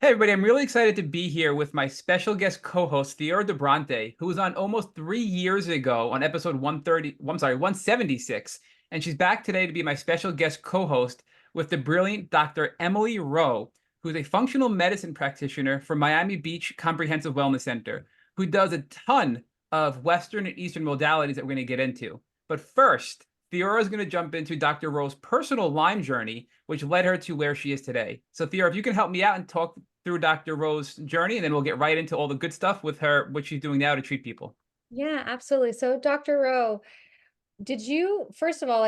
Hey everybody, I'm really excited to be here with my special guest co-host Theora Dobronte, who was on almost 3 years ago on episode 130, I'm sorry, 176, and she's back today to be my special guest co-host with the brilliant Dr. Emily Rowe, who's a functional medicine practitioner from Miami Beach Comprehensive Wellness Center, who does a ton of Western and Eastern modalities that we're going to get into. But first, Theora is going to jump into Dr. Rowe's personal Lyme journey, which led her to where she is today. So, Theora, if you can help me out and talk through Dr. Rowe's journey, and then we'll get right into all the good stuff with her, what she's doing now to treat people. Yeah, absolutely. So, Dr. Rowe, did you, first of all,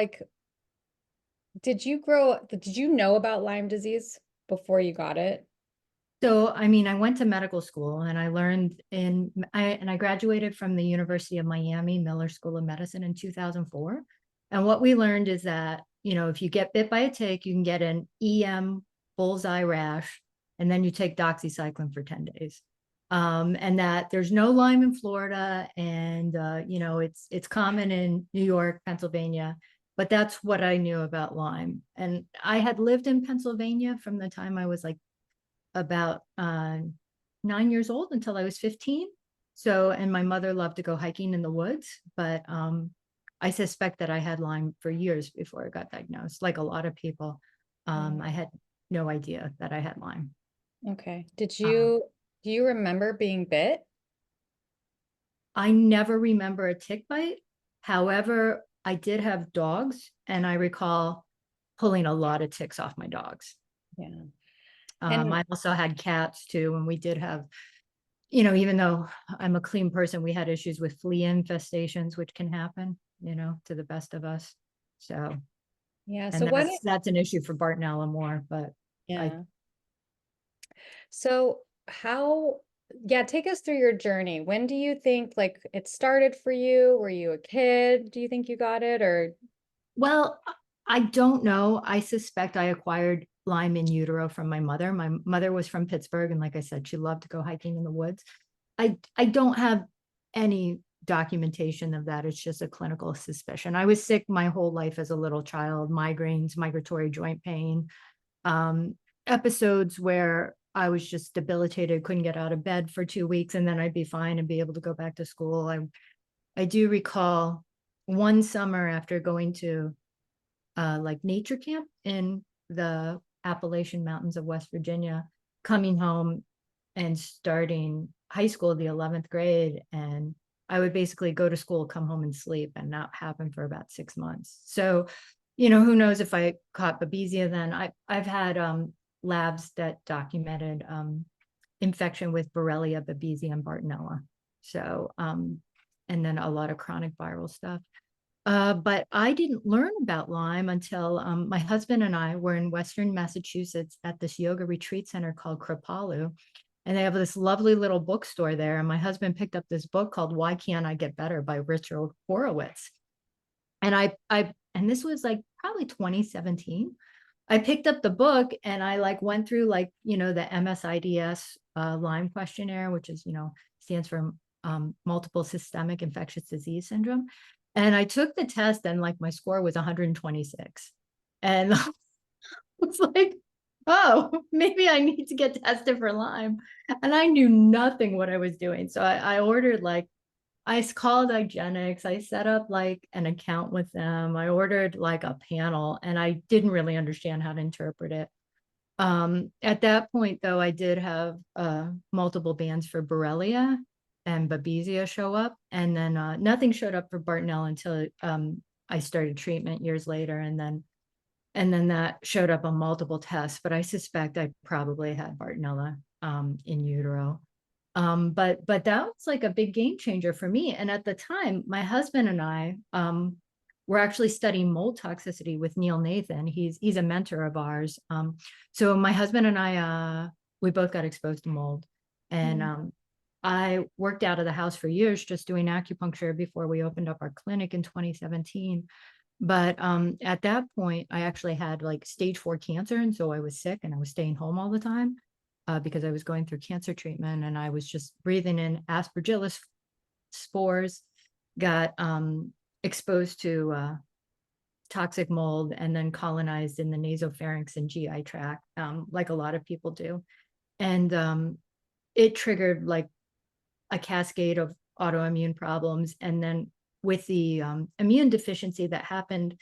did you know about Lyme disease before you got it? So, I mean, I went to medical school and I learned I graduated from the University of Miami Miller School of Medicine in 2004. And what we learned is that, if you get bit by a tick, you can get an EM bullseye rash, and then you take doxycycline for 10 days. And that there's no Lyme in Florida, and it's common in New York, Pennsylvania, but that's what I knew about Lyme. And I had lived in Pennsylvania from the time I was like about 9 years old until I was 15. So, and my mother loved to go hiking in the woods, but I suspect that I had Lyme for years before I got diagnosed. Like a lot of people, Mm. I had no idea that I had Lyme. Okay. Um, Do you remember being bit? I never remember a tick bite. However, I did have dogs, and I recall pulling a lot of ticks off my dogs. Yeah. And I also had cats too, and we did have, even though I'm a clean person, we had issues with flea infestations, which can happen, to the best of us. So, yeah, so and why don't, that's an issue for Bartonella more, but I yeah. So yeah, take us through your journey. When do you think it started for you? Were you a kid? Do you think you got it or well, I don't know. I suspect I acquired Lyme in utero from my mother. My mother was from Pittsburgh, and like I said, she loved to go hiking in the woods. I don't have any documentation of that. It's just a clinical suspicion. I was sick my whole life as a little child, migraines, migratory joint pain, um, episodes where I was just debilitated, couldn't get out of bed for 2 weeks, and then I'd be fine and be able to go back to school. I do recall one summer after going to like nature camp in the Appalachian Mountains of West Virginia, coming home and starting high school, the 11th grade. And I would basically go to school, come home and sleep, and not happen for about 6 months. So, who knows if I caught Babesia then. I've had labs that documented infection with Borrelia, Babesia, and Bartonella. So, and then a lot of chronic viral stuff. But I didn't learn about Lyme until my husband and I were in Western Massachusetts at this yoga retreat center called Kripalu. And they have this lovely little bookstore there. And my husband picked up this book called Why Can't I Get Better by Richard Horowitz. And and this was like probably 2017. I picked up the book and I like went through like, the MSIDS Lyme questionnaire, which is, stands for multiple systemic infectious disease syndrome. And I took the test and like my score was 126. And I was like, oh, maybe I need to get tested for Lyme. And I knew nothing what I was doing. So I ordered like, I called Hygienics. I set up like an account with them. I ordered like a panel and I didn't really understand how to interpret it. At that point, though, I did have multiple bans for Borrelia and Babesia show up, and then nothing showed up for Bartonella until I started treatment years later, and then that showed up on multiple tests. But I suspect I probably had Bartonella in utero. But that was like a big game changer for me. And at the time, my husband and I were actually studying mold toxicity with Neil Nathan. He's a mentor of ours. So my husband and I we both got exposed to mold. And Mm. I worked out of the house for years just doing acupuncture before we opened up our clinic in 2017. But at that point, I actually had like stage 4 cancer. And so I was sick and I was staying home all the time because I was going through cancer treatment and I was just breathing in aspergillus spores, got exposed to toxic mold, and then colonized in the nasopharynx and GI tract, like a lot of people do. And it triggered like a cascade of autoimmune problems. And then with the immune deficiency that happened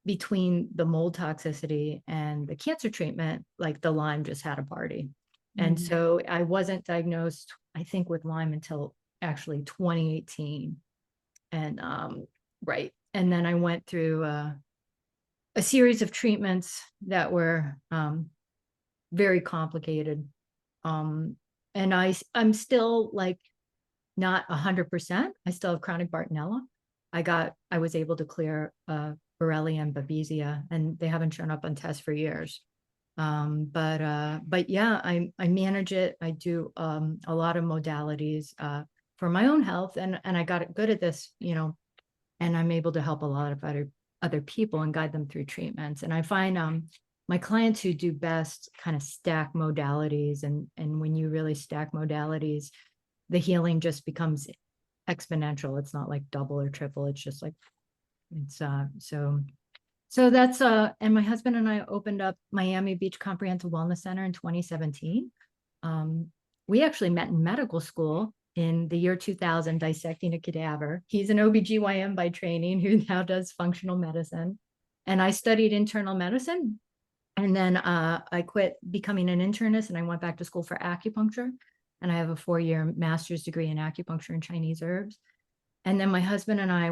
between the mold toxicity and the cancer treatment, like the Lyme just had a party. And so I wasn't diagnosed, I think, with Lyme until actually 2018. And right. And then I went through a series of treatments that were very complicated. And I'm still like not 100%. I still have chronic Bartonella. I was able to clear Borrelia and Babesia, and they haven't shown up on tests for years. But yeah, I manage it. I do a lot of modalities for my own health, and I got good at this, you know, and I'm able to help a lot of other people and guide them through treatments. And I find my clients who do best kind of stack modalities, and when you really stack modalities, the healing just becomes exponential. It's not like double or triple. It's just like it's so that's and my husband and I opened up Miami Beach Comprehensive Wellness Center in 2017. We actually met in medical school in the year 2000, dissecting a cadaver. He's an OBGYN by training who now does functional medicine. And I studied internal medicine. And then I quit becoming an internist and I went back to school for acupuncture. And I have a 4-year master's degree in acupuncture and Chinese herbs. And then my husband and I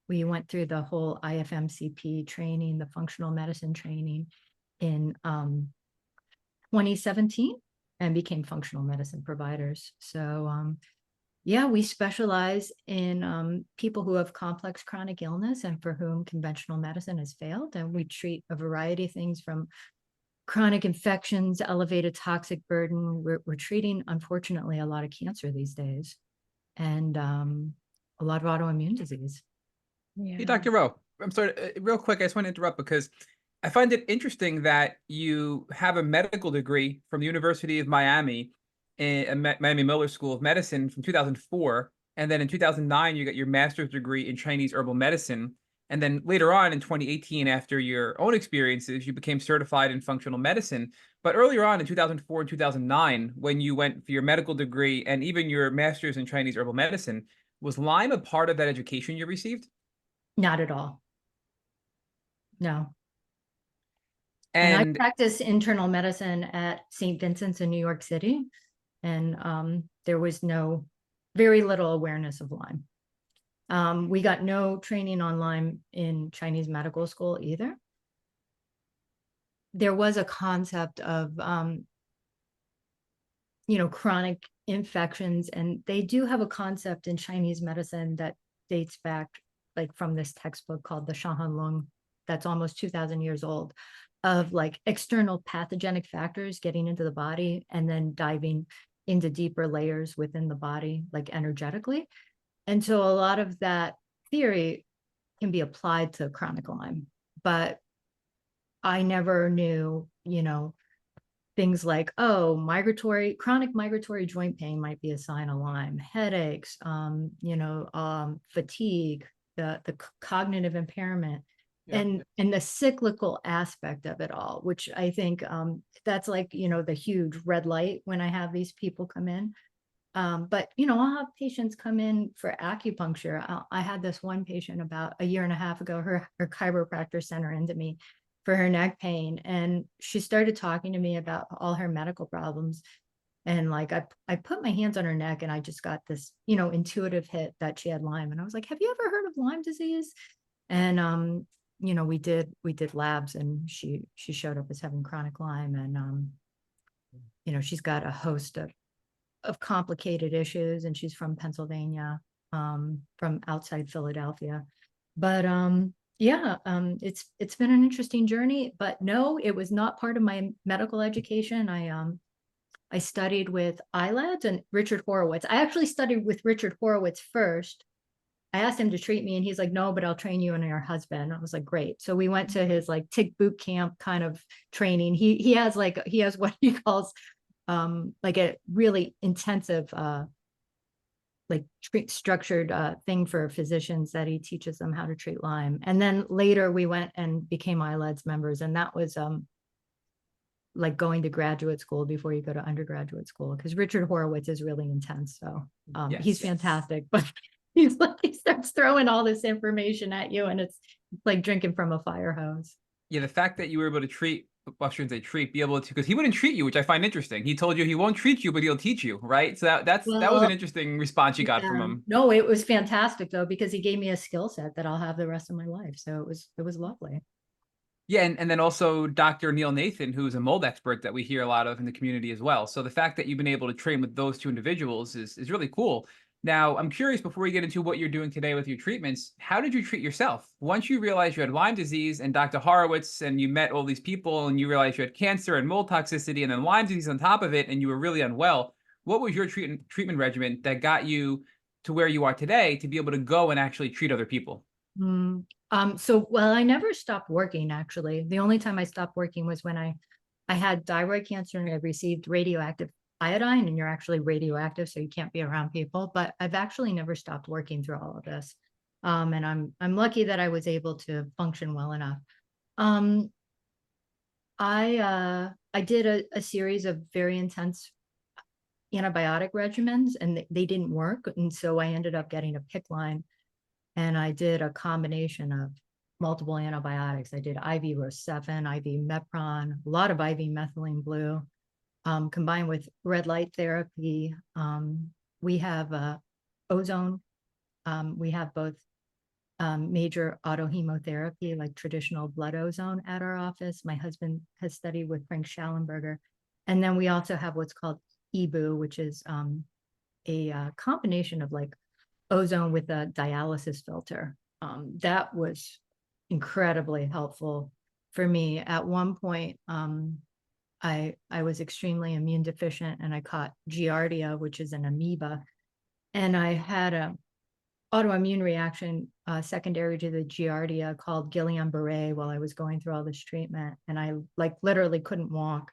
we went through the whole IFMCP training, the functional medicine training in 2017, and became functional medicine providers. So yeah, we specialize in people who have complex chronic illness and for whom conventional medicine has failed. And we treat a variety of things from chronic infections, elevated toxic burden. We're treating, unfortunately, a lot of cancer these days, and a lot of autoimmune disease. Hey, Dr. Rowe, I'm sorry, real quick, I just want to interrupt because I find it interesting that you have a medical degree from the University of Miami, Miami Miller School of Medicine from 2004. And then in 2009, you got your master's degree in Chinese herbal medicine. And then later on in 2018, after your own experiences, you became certified in functional medicine. But earlier on in 2004 and 2009, when you went for your medical degree and even your master's in Chinese herbal medicine, was Lyme a part of that education you received? Not at all. No. And I practice internal medicine at St. Vincent's in New York City. And there was very little awareness of Lyme. We got no training on Lyme in Chinese medical school either. There was a concept of, chronic infections, and they do have a concept in Chinese medicine that dates back like from this textbook called the Shahan Lung, that's almost 2,000 years old, of like external pathogenic factors getting into the body and then diving into deeper layers within the body, like energetically. And so a lot of that theory can be applied to chronic Lyme, but I never knew, things like, chronic migratory joint pain might be a sign of Lyme, headaches, fatigue, the cognitive impairment, and the cyclical aspect of it all, which I think that's like, the huge red light when I have these people come in. But, I'll have patients come in for acupuncture. I had this one patient about a year and a half ago, her chiropractor sent her into me for her neck pain. And she started talking to me about all her medical problems. And like, I put my hands on her neck and I just got this, intuitive hit that she had Lyme. And I was like, have you ever heard of Lyme disease? And, we did labs, and she showed up as having chronic Lyme. And, she's got a host of complicated issues, and she's from Pennsylvania, from outside Philadelphia. But it's been an interesting journey. But no, it was not part of my medical education. I studied with ILADS and Richard Horowitz. I actually studied with Richard Horowitz first. I asked him to treat me, and he's like, no, but I'll train you and your husband. I was like, great. So we went to his like tick boot camp kind of training. He has what he calls like a really intensive structured thing for physicians that he teaches them how to treat Lyme. And then later we went and became ILADS members, and that was like going to graduate school before you go to undergraduate school, because Richard Horowitz is really intense. So he's Yes. fantastic, but he's like, he starts throwing all this information at you, and it's like drinking from a fire hose. Yeah, the fact that you were able to treat, well, I shouldn't say treat, be able to, because he wouldn't treat you, which I find interesting. He told you he won't treat you, but he'll teach you, right? So that was an Well, interesting response you got from yeah. him. No, it was fantastic though, because he gave me a skill set that I'll have the rest of my life. So it was lovely. Yeah, and then also Dr. Neil Nathan, who's a mold expert that we hear a lot of in the community as well. So the fact that you've been able to train with those two individuals is really cool. Now, I'm curious, before we get into what you're doing today with your treatments, how did you treat yourself? Once you realized you had Lyme disease and Dr. Horowitz, and you met all these people, and you realized you had cancer and mold toxicity, and then Lyme disease on top of it, and you were really unwell, what was your treatment regimen that got you to where you are today to be able to go and actually treat other people? So, well, I never stopped working actually. The only time I stopped working was when I had thyroid cancer and I received radioactive iodine, and you're actually radioactive, so you can't be around people. But I've actually never stopped working through all of this. And I'm lucky that I was able to function well enough. Um, I did a series of very intense antibiotic regimens, and they didn't work. And so I ended up getting a PICC line, and I did a combination of multiple antibiotics. I did IV Rocephin, IV Mepron, a lot of IV methylene blue, combined with red light therapy. We have Ozone. We have both major autohemotherapy, like traditional blood ozone at our office. My husband has studied with Frank Schallenberger. And then we also have what's called EBU, which is a combination of like ozone with a dialysis filter. That was incredibly helpful for me. At one point, I was extremely immune deficient, and I caught Giardia, which is an amoeba, and I had a autoimmune reaction secondary to the Giardia called Guillain-Barré while I was going through all this treatment, and I like literally couldn't walk.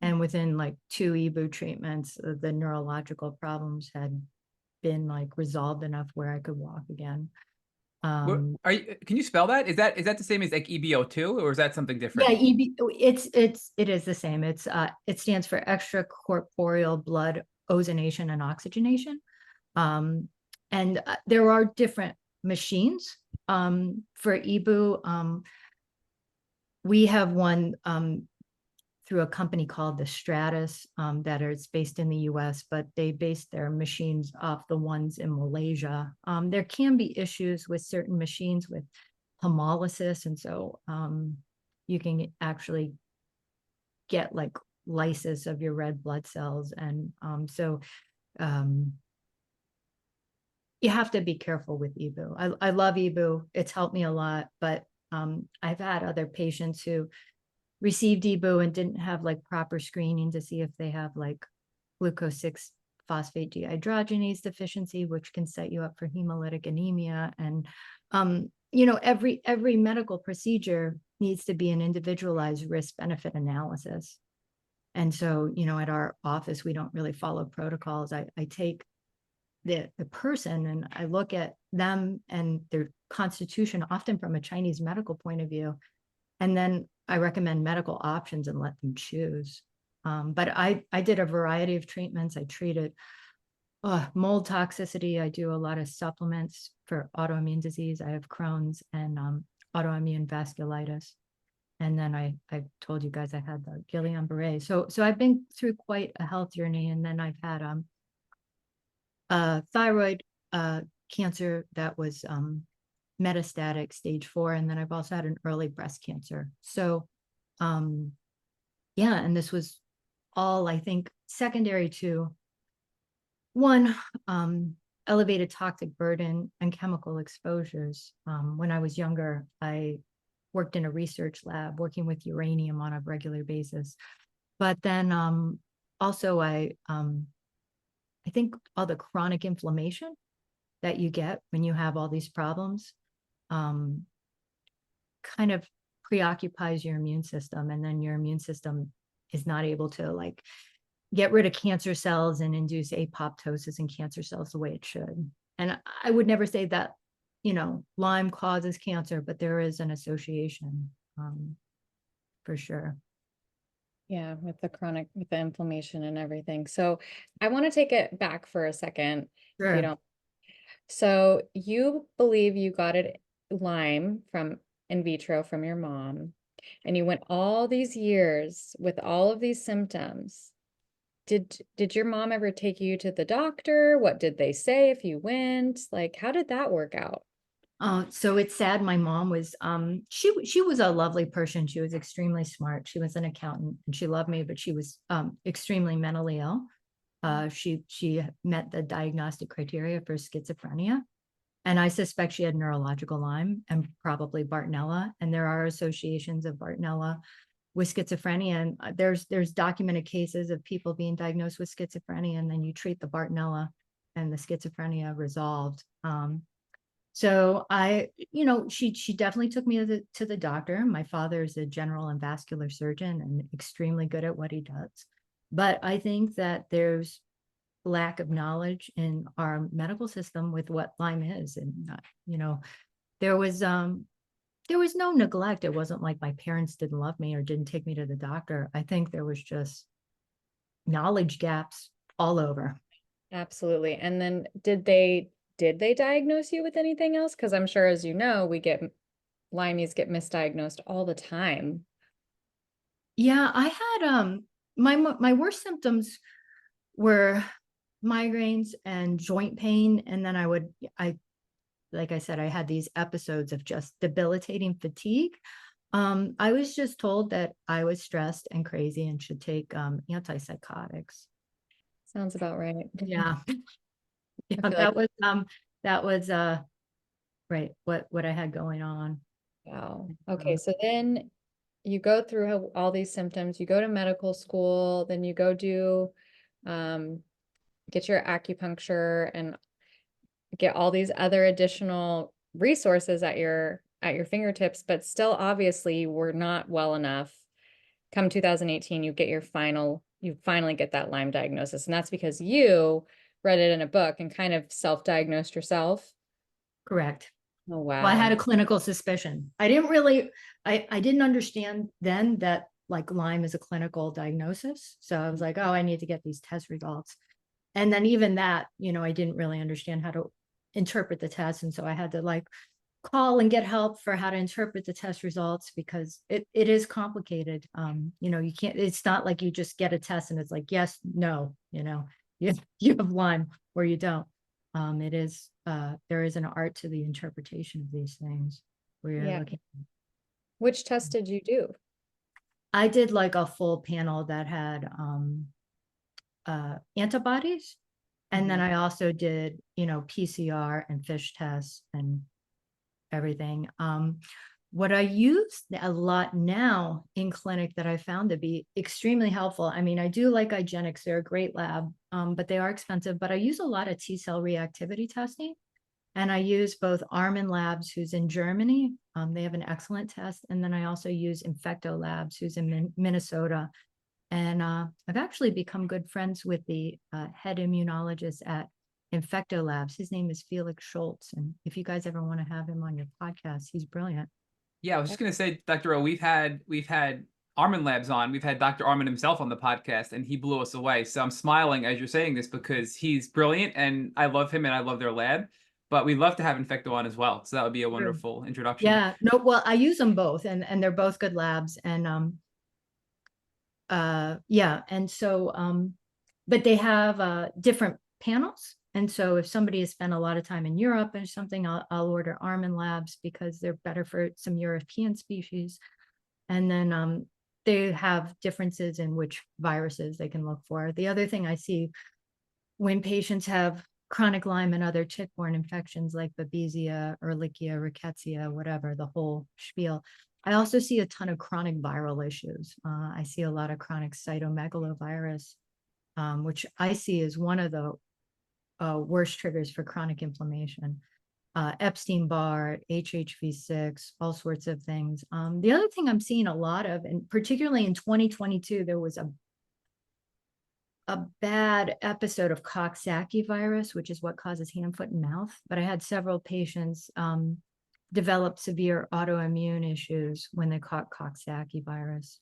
And within like 2 EBU treatments, the neurological problems had been like resolved enough where I could walk again. What are you, can you spell that? Is that the same as like EBO2, or is that something Yeah, different? it is the same. It stands for extracorporeal blood ozonation and oxygenation. Um, and there are different machines for EBU. We have one through a company called the Stratus that is based in the US, but they base their machines off the ones in Malaysia. There can be issues with certain machines with hemolysis, and so you can actually get like lysis of your red blood cells. And so you have to be careful with EBU. I love EBU. It's helped me a lot, but I've had other patients who received EBU and didn't have like proper screening to see if they have like glucose 6 phosphate dehydrogenase deficiency, which can set you up for hemolytic anemia. And every medical procedure needs to be an individualized risk benefit analysis. And so, at our office, we don't really follow protocols. I take the person and I look at them and their constitution, often from a Chinese medical point of view, and then I recommend medical options and let them choose. But I did a variety of treatments. I treated mold toxicity. I do a lot of supplements for autoimmune disease. I have Crohn's and autoimmune vasculitis. And then I told you guys I had the Guillain-Barré. So I've been through quite a health journey. And then I've had thyroid cancer that was metastatic stage 4. And then I've also had an early breast cancer. So yeah, and this was all, I think, secondary to one, elevated toxic burden and chemical exposures. When I was younger, I worked in a research lab working with uranium on a regular basis. But then also I think all the chronic inflammation that you get when you have all these problems kind of preoccupies your immune system, and then your immune system is not able to like get rid of cancer cells and induce apoptosis in cancer cells the way it should. And I would never say that, Lyme causes cancer, but there is an association for sure. Yeah, with the inflammation and everything. So I want to take it back for a second, if you Sure. don't. So you believe you got it Lyme from in vitro from your mom, and you went all these years with all of these symptoms. Did your mom ever take you to the doctor? What did they say if you went? Like, how did that work out? So it's sad. My mom was, she was a lovely person. She was extremely smart. She was an accountant and she loved me, but she was extremely mentally ill. She met the diagnostic criteria for schizophrenia, and I suspect she had neurological Lyme and probably Bartonella. And there are associations of Bartonella with schizophrenia. And there's documented cases of people being diagnosed with schizophrenia, and then you treat the Bartonella, and the schizophrenia resolved. So she definitely took me to the doctor. My father is a general and vascular surgeon and extremely good at what he does. But I think that there's lack of knowledge in our medical system with what Lyme is. And, there was no neglect. It wasn't like my parents didn't love me or didn't take me to the doctor. I think there was just knowledge gaps all over. Absolutely. And then did they diagnose you with anything else? Because I'm sure, as you know, Lymies get misdiagnosed all the time. Yeah, I had my worst symptoms were migraines and joint pain, and then I like I said, I had these episodes of just debilitating fatigue. I was just told that I was stressed and crazy and should take antipsychotics. Sounds about right. Yeah. Yeah, I feel like, that was right, what I had going on. wow. Okay, so then you go through all these symptoms, you go to medical school, then you go do um get your acupuncture and get all these other additional resources at your fingertips, but still obviously you were not well enough. Come 2018, you finally get that Lyme diagnosis. And that's because you read it in a book and kind of self-diagnosed yourself. Correct. Oh, Well, I had wow. a clinical suspicion. I didn't understand then that like Lyme is a clinical diagnosis. So I was like, oh, I need to get these test results. And then even that, I didn't really understand how to interpret the test. And so I had to like call and get help for how to interpret the test results because it is complicated. You can't, it's not like you just get a test and it's like, yes, no, you have Lyme or you don't. There is an art to the interpretation of these things where you're Yeah. looking. Which test did you do? I did like a full panel that had antibodies. And then Mhm. I also did, PCR and fish tests and everything. What I use a lot now in clinic that I found to be extremely helpful. I mean, I do like IGeneX, they're a great lab, but they are expensive. But I use a lot of T cell reactivity testing. And I use both Armin Labs, who's in Germany. They have an excellent test. And then I also use Infecto Labs, who's in Minnesota. And I've actually become good friends with the head immunologist at Infecto Labs. His name is Felix Schultz. And if you guys ever want to have him on your podcast, he's brilliant. Yeah, I was just gonna say, Dr. O, we've had Armin Labs on. We've had Dr. Armin himself on the podcast, and he blew us away. So I'm smiling as you're saying this because he's brilliant, and I love him, and I love their lab. But we'd love to have Infecto on as well. So that would be a True. wonderful introduction. Yeah, no, well, I use them both and they're both good labs. And yeah, and so but they have different panels. And so if somebody has spent a lot of time in Europe or something, I'll order Armin Labs because they're better for some European species. And then they have differences in which viruses they can look for. The other thing I see when patients have chronic Lyme and other tick-borne infections like Babesia, Ehrlichia, Rickettsia, whatever, the whole spiel, I also see a ton of chronic viral issues. I see a lot of chronic cytomegalovirus, which I see as one of the worst triggers for chronic inflammation. Epstein-Barr, HHV6, all sorts of things. The other thing I'm seeing a lot of, and particularly in 2022, there was a bad episode of Coxsackie virus, which is what causes hand, foot, and mouth. But I had several patients develop severe autoimmune issues when they caught Coxsackie virus.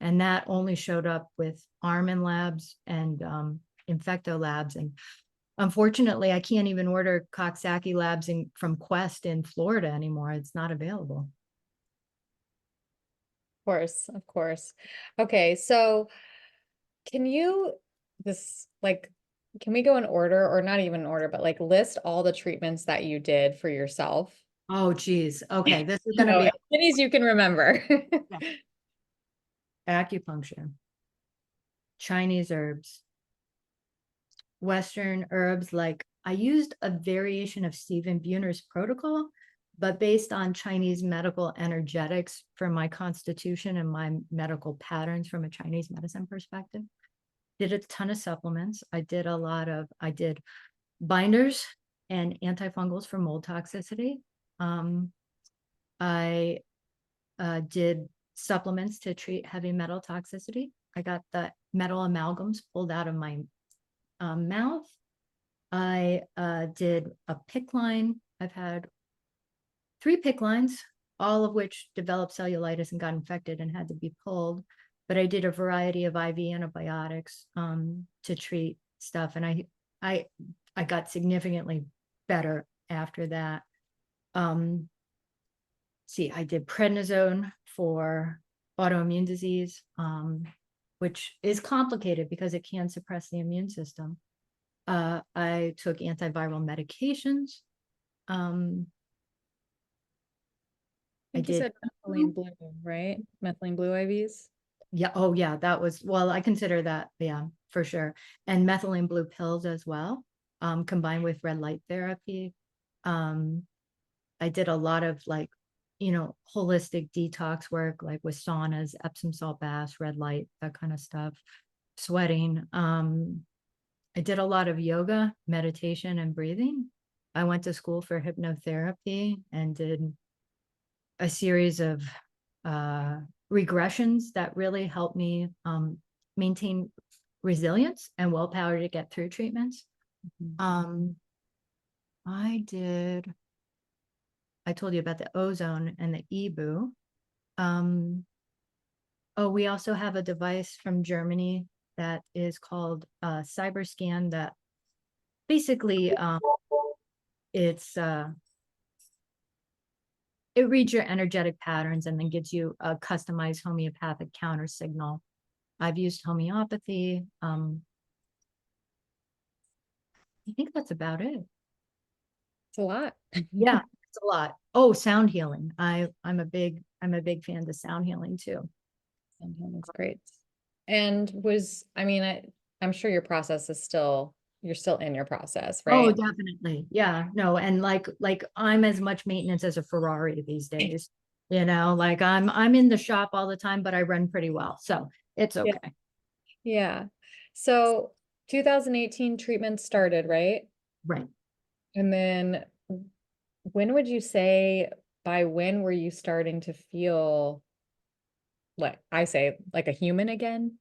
And that only showed up with Armin labs and Infecto labs. And unfortunately, I can't even order Coxsackie labs from Quest in Florida anymore. It's not available. Of course. Okay, so can you can we go in order, or not even in order, but like list all the treatments that you did for yourself? Oh, geez. Okay, this is You going to know, be as many as you can remember. acupuncture, Chinese herbs, Western herbs. Like I used a variation of Stephen Buhner's protocol, but based on Chinese medical energetics for my constitution and my medical patterns from a Chinese medicine perspective. Did a ton of supplements. I did binders and antifungals for mold toxicity. I did supplements to treat heavy metal toxicity. I got the metal amalgams pulled out of my mouth. I did a PICC line. I've had 3 PICC lines, all of which developed cellulitis and got infected and had to be pulled. But I did a variety of IV antibiotics to treat stuff, and I got significantly better after that. I did prednisone for autoimmune disease, which is complicated because it can suppress the immune system. I took antiviral medications. I think you said methylene blue, right? Methylene blue IVs. Yeah. Oh, yeah. That was, well, I consider that, yeah, for sure. And methylene blue pills as well, combined with red light therapy. I did a lot of holistic detox work, like with saunas, Epsom salt baths, red light, that kind of stuff, sweating. I did a lot of yoga, meditation, and breathing. I went to school for hypnotherapy and did a series of regressions that really helped me maintain resilience and willpower to get through treatments. I told you about the Ozone and the EBU. We also have a device from Germany that is called CyberScan that basically it reads your energetic patterns and then gives you a customized homeopathic counter signal. I've used homeopathy. I think that's about it. It's a lot. Yeah, it's a lot. Oh, sound healing. I'm a big fan of sound healing too. Sound healing's great. And I'm sure your process is you're still in your process, right? Oh, definitely. Yeah, no. And like I'm as much maintenance as a Ferrari these days, like I'm in the shop all the time, but I run pretty well. So it's okay. Yeah. So 2018 treatment started, right? Right. And then when would you say, by when were you starting to feel like a human again?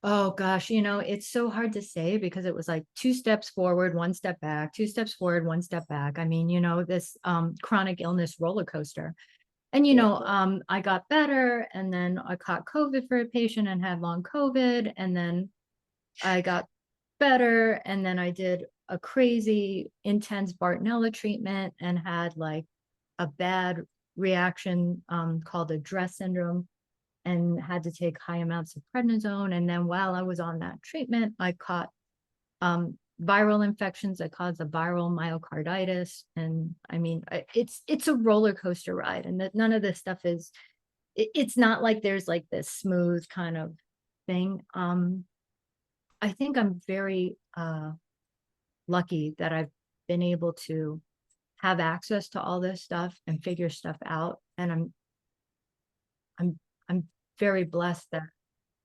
Oh gosh, it's so hard to say because it was like 2 steps forward, 1 step back, 2 steps forward, 1 step back. I mean, this chronic illness roller coaster. And I got better, and then I caught COVID for a patient and had long COVID, and then I got better, and then I did a crazy intense Bartonella treatment and had like a bad reaction called a DRESS syndrome, and had to take high amounts of prednisone. And then while I was on that treatment, I caught viral infections that cause a viral myocarditis. And I mean, it's a roller coaster ride, and that none of this stuff it's not like there's like this smooth kind of thing. I think I'm very lucky that I've been able to have access to all this stuff and figure stuff out. And I'm very blessed that,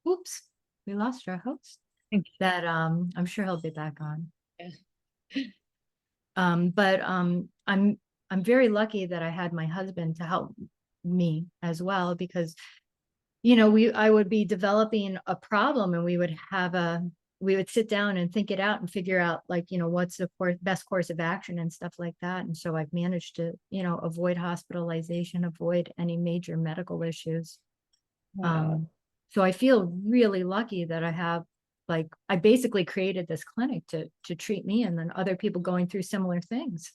oops, we lost our host. That I'm sure he'll be back on. But I'm very lucky that I had my husband to help me as well, because I would be developing a problem, and we would sit down and think it out and figure out what's the best course of action and stuff like that. And so I've managed to avoid hospitalization, avoid any major medical issues. Wow. So I feel really lucky that I have, like, I basically created this clinic to treat me and then other people going through similar things.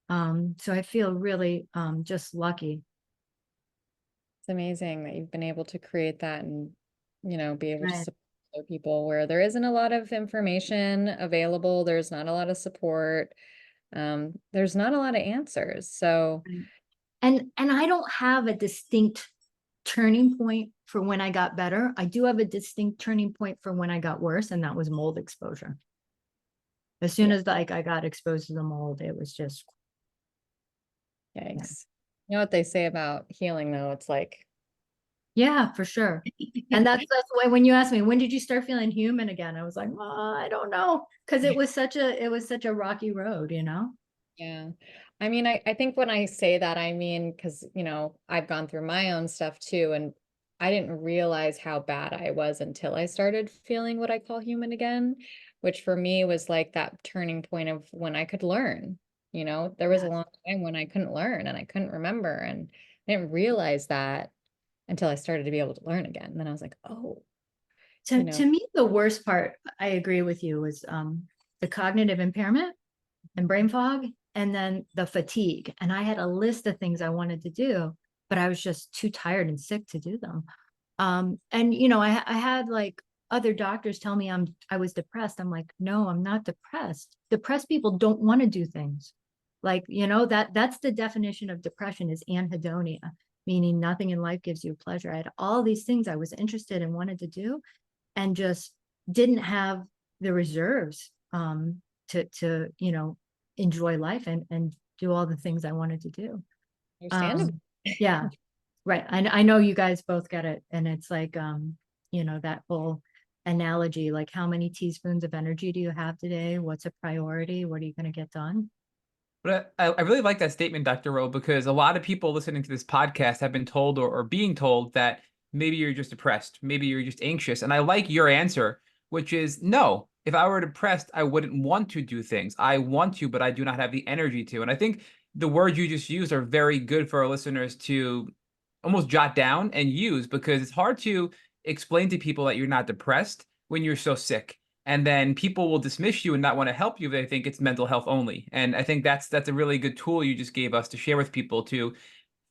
So I feel really just lucky. It's amazing that you've been able to create that and, be able to Right. support other people where there isn't a lot of information available. There's not a lot of support. There's not a lot of answers. So Right. And I don't have a distinct turning point for when I got better. I do have a distinct turning point for when I got worse, and that was mold exposure. As soon yeah, as like I got exposed to the mold, it was just, yikes. You know what they say about healing though? It's like, yeah, for sure. And that's why when you asked me, when did you start feeling human again? I was like, well, I don't know. Cause it was such a rocky road, you know? yeah. I mean, I think when I say that, I mean, because, I've gone through my own stuff too, and I didn't realize how bad I was until I started feeling what I call human again, which for me was like that turning point of when I could learn. There was a Yes. long time when I couldn't learn and I couldn't remember, and I didn't realize that until I started to be able to learn again. And then I was like, oh, To me, the worst part, I agree with you, was the cognitive impairment and brain fog, and then the fatigue. And I had a list of things I wanted to do, but I was just too tired and sick to do them. And I had like other doctors tell me I was depressed. I'm like, no, I'm not depressed. Depressed people don't want to do things. Like, that's the definition of depression, is anhedonia, meaning nothing in life gives you pleasure. I had all these things I was interested and wanted to do, and just didn't have the reserves to enjoy life and do all the things I wanted to do. understandable. Yeah, right. I know you guys both get it, and it's like that whole analogy, like, how many teaspoons of energy do you have today? What's a priority? What are you going to get done? But I really like that statement, Dr. Rowe, because a lot of people listening to this podcast have been told or being told that maybe you're just depressed, maybe you're just anxious. And I like your answer, which is no. If I were depressed, I wouldn't want to do things. I want to, but I do not have the energy to. And I think the words you just used are very good for our listeners to almost jot down and use, because it's hard to explain to people that you're not depressed when you're so sick. And then people will dismiss you and not want to help you if they think it's mental health only. And I think that's a really good tool you just gave us to share with people to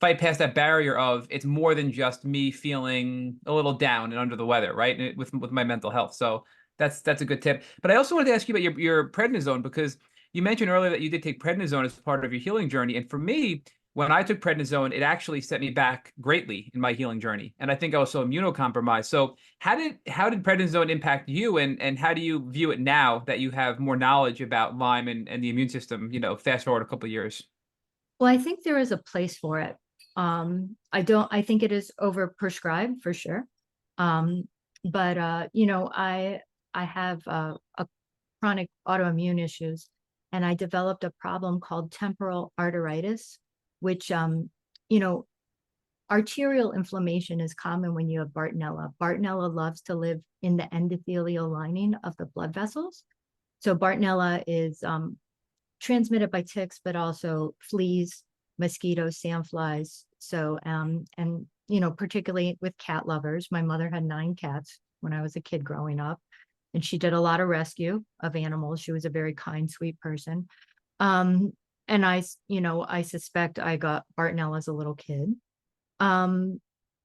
fight past that barrier of it's more than just me feeling a little down and under the weather, right? With my mental health. So that's a good tip. But I also wanted to ask you about your prednisone, because you mentioned earlier that you did take prednisone as part of your healing journey. And for me, when I took prednisone, it actually set me back greatly in my healing journey. And I think I was so immunocompromised. So how did prednisone impact you, and how do you view it now that you have more knowledge about Lyme and the immune system, fast forward a couple of years? Well, I think there is a place for it. I think it is overprescribed for sure. But I have a chronic autoimmune issues, and I developed a problem called temporal arteritis, which arterial inflammation is common when you have Bartonella. Bartonella loves to live in the endothelial lining of the blood vessels. So Bartonella is transmitted by ticks, but also fleas, mosquitoes, sandflies. So, and particularly with cat lovers. My mother had 9 cats when I was a kid growing up, and she did a lot of rescue of animals. She was a very kind, sweet person. And I suspect I got Bartonella as a little kid. But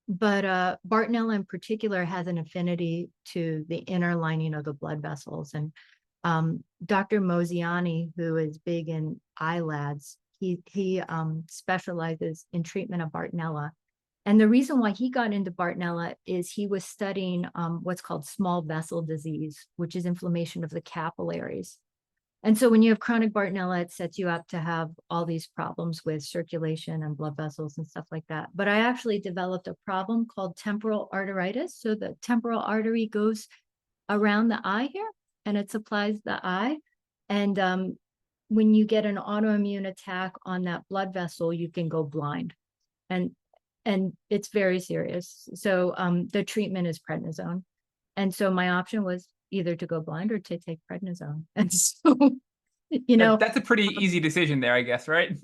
Bartonella in particular has an affinity to the inner lining of the blood vessels. And Dr. Mosiani, who is big in ILADs, he specializes in treatment of Bartonella. And the reason why he got into Bartonella is he was studying what's called small vessel disease, which is inflammation of the capillaries. And so when you have chronic Bartonella, it sets you up to have all these problems with circulation and blood vessels and stuff like that. But I actually developed a problem called temporal arteritis. So the temporal artery goes around the eye here, and it supplies the eye. And when you get an autoimmune attack on that blood vessel, you can go blind. And it's very serious. So the treatment is prednisone. And so my option was either to go blind or to take prednisone. And so, That's a pretty easy decision there, I guess, right?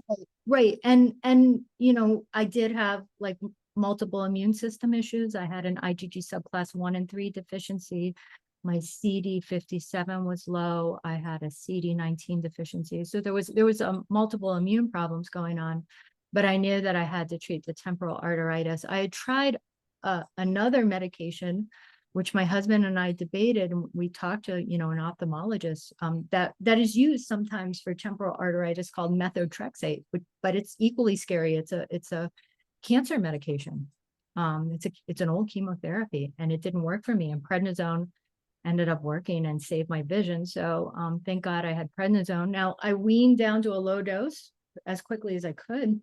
right. And I did have, like, multiple immune system issues. I had an IgG subclass 1 and 3 deficiency. My CD57 was low. I had a CD19 deficiency. So there was multiple immune problems going on, but I knew that I had to treat the temporal arteritis. I had tried another medication, which my husband and I debated, and we talked to, an ophthalmologist, that is used sometimes for temporal arteritis, called methotrexate, but it's equally scary. It's a cancer medication. It's an old chemotherapy, and it didn't work for me. And prednisone ended up working and saved my vision. So thank God I had prednisone. Now I weaned down to a low dose as quickly as I could.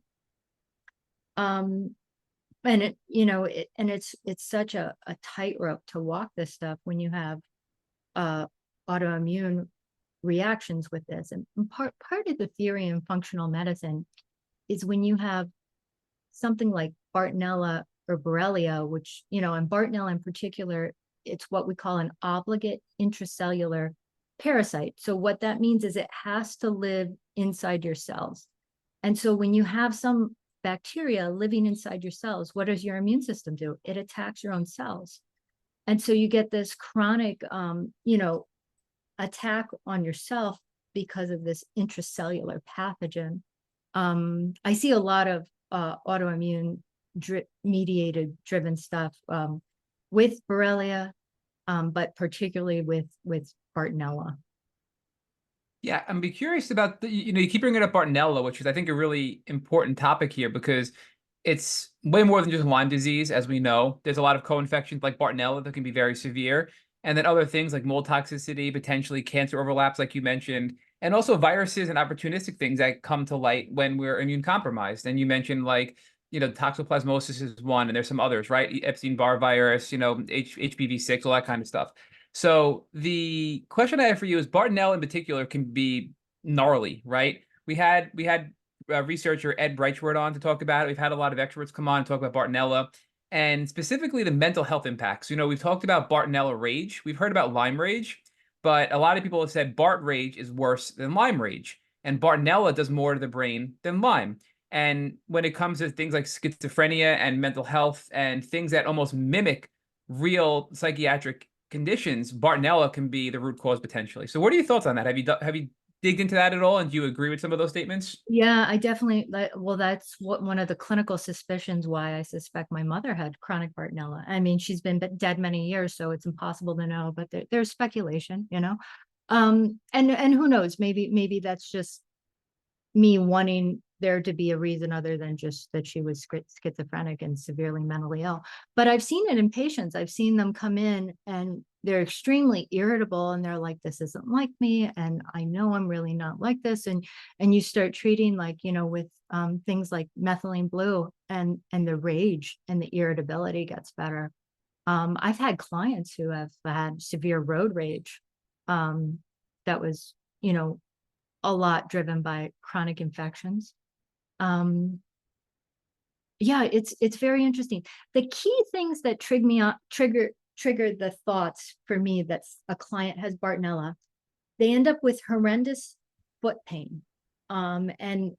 And it's such a tightrope to walk this stuff when you have autoimmune reactions with this. And part of the theory in functional medicine is when you have something like Bartonella or Borrelia, which, and Bartonella in particular, it's what we call an obligate intracellular parasite. So what that means is it has to live inside your cells. And so when you have some bacteria living inside your cells, what does your immune system do? It attacks your own cells. And so you get this chronic, attack on yourself because of this intracellular pathogen. I see a lot of autoimmune mediated driven stuff with Borrelia, but particularly with Bartonella. Yeah, I'm be curious about you keep bringing up Bartonella, which is I think a really important topic here because it's way more than just Lyme disease, as we know. There's a lot of co-infections like Bartonella that can be very severe, and then other things like mold toxicity, potentially cancer overlaps, like you mentioned, and also viruses and opportunistic things that come to light when we're immune compromised. And you mentioned like toxoplasmosis is one, and there's some others, right? Epstein-Barr virus, HPV6, all that kind of stuff. So the question I have for you is Bartonella in particular can be gnarly, right? We had researcher Ed Breitschwert on to talk about it. We've had a lot of experts come on and talk about Bartonella and specifically the mental health impacts. We've talked about Bartonella rage. We've heard about Lyme rage, but a lot of people have said Bart rage is worse than Lyme rage. And Bartonella does more to the brain than Lyme. And when it comes to things like schizophrenia and mental health and things that almost mimic real psychiatric conditions, Bartonella can be the root cause potentially. So what are your thoughts on that? Have you digged into that at all? And do you agree with some of those statements? Yeah, I definitely, that's one of the clinical suspicions why I suspect my mother had chronic Bartonella. I mean, she's been dead many years, so it's impossible to know, but there's speculation, and who knows, maybe that's just me wanting there to be a reason other than just that she was schizophrenic and severely mentally ill. But I've seen it in patients. I've seen them come in and they're extremely irritable and they're like, this isn't like me. And I know I'm really not like this. And you start treating with things like methylene blue and the rage and the irritability gets better. I've had clients who have had severe road rage that was, a lot driven by chronic infections. Yeah, it's very interesting. The key things that trigger the thoughts for me that a client has Bartonella, they end up with horrendous foot pain. And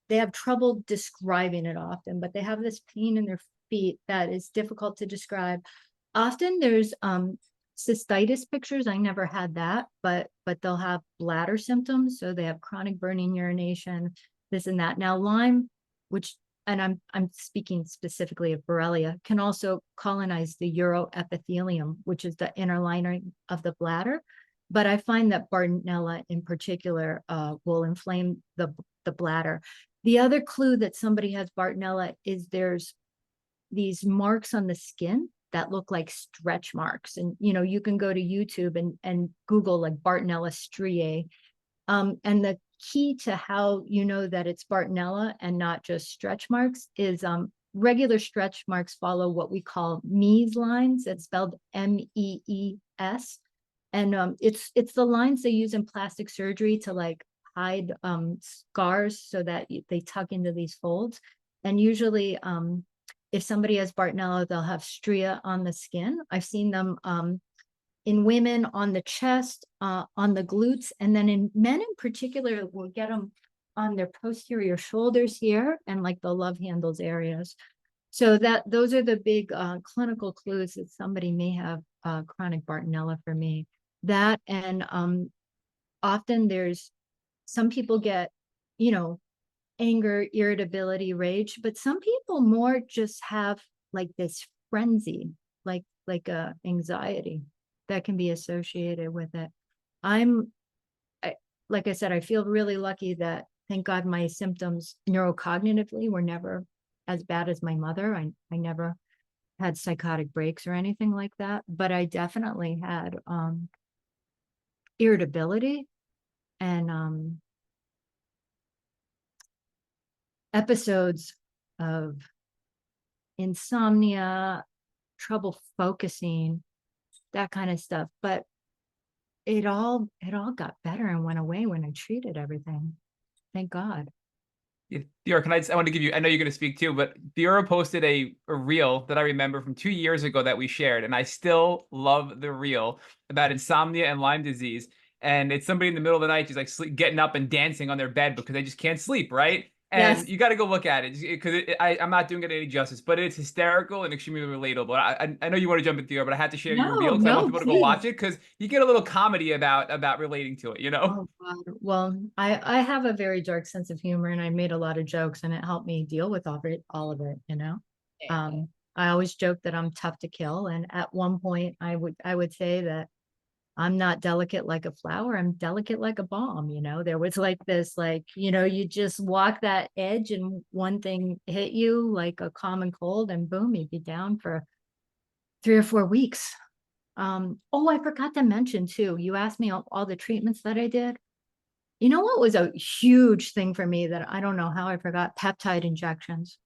they have trouble describing it often, but they have this pain in their feet that is difficult to describe. Often there's cystitis pictures. I never had that, but they'll have bladder symptoms. So they have chronic burning urination, this and that. Now Lyme, and I'm speaking specifically of Borrelia, can also colonize the uroepithelium, which is the inner lining of the bladder. But I find that Bartonella in particular will inflame the bladder. The other clue that somebody has Bartonella is there's these marks on the skin that look like stretch marks. And, you can go to YouTube and Google like Bartonella striae. And the key to how you know that it's Bartonella and not just stretch marks is regular stretch marks follow what we call Mees lines. It's spelled MEES. And it's the lines they use in plastic surgery to like hide scars so that they tuck into these folds. And usually if somebody has Bartonella, they'll have stria on the skin. I've seen them in women on the chest, on the glutes, and then in men in particular, we'll get them on their posterior shoulders here and like the love handles areas. So those are the big clinical clues that somebody may have chronic Bartonella for me. That and often there's some people get, you know, anger, irritability, rage, but some people more just have like this frenzy, like anxiety that can be associated with it. Like I said, I feel really lucky that, thank God, my symptoms neurocognitively were never as bad as my mother. I never had psychotic breaks or anything like that, but I definitely had irritability and episodes of insomnia, trouble focusing, that kind of stuff. But it all got better and went away when I treated everything. Thank God. Yeah, Theora, I want to give you, I know you're going to speak too, but Theora posted a reel that I remember from 2 years ago that we shared, and I still love the reel about insomnia and Lyme disease. And it's somebody in the middle of the night just like getting up and dancing on their bed because they just can't sleep, right? Yes. And you got to go look at it because I'm not doing it any justice, but it's hysterical and extremely relatable. I know you want to jump in, Theora, but I had to share your No, reel because I want no, people to go watch please. it because you get a little comedy about relating to it, you know? Oh God. Well, I have a very dark sense of humor, and I made a lot of jokes, and it helped me deal with all of it, you know. I always joke that I'm tough to kill, and at one point I would say that I'm not delicate like a flower, I'm delicate like a bomb, you know. There was like this, like, you know, you just walk that edge and one thing hit you like a common cold and boom, you'd be down for 3 or 4 weeks. Oh, I forgot to mention too, you asked me all the treatments that I did. You know what was a huge thing for me that I don't know how I forgot? Peptide injections.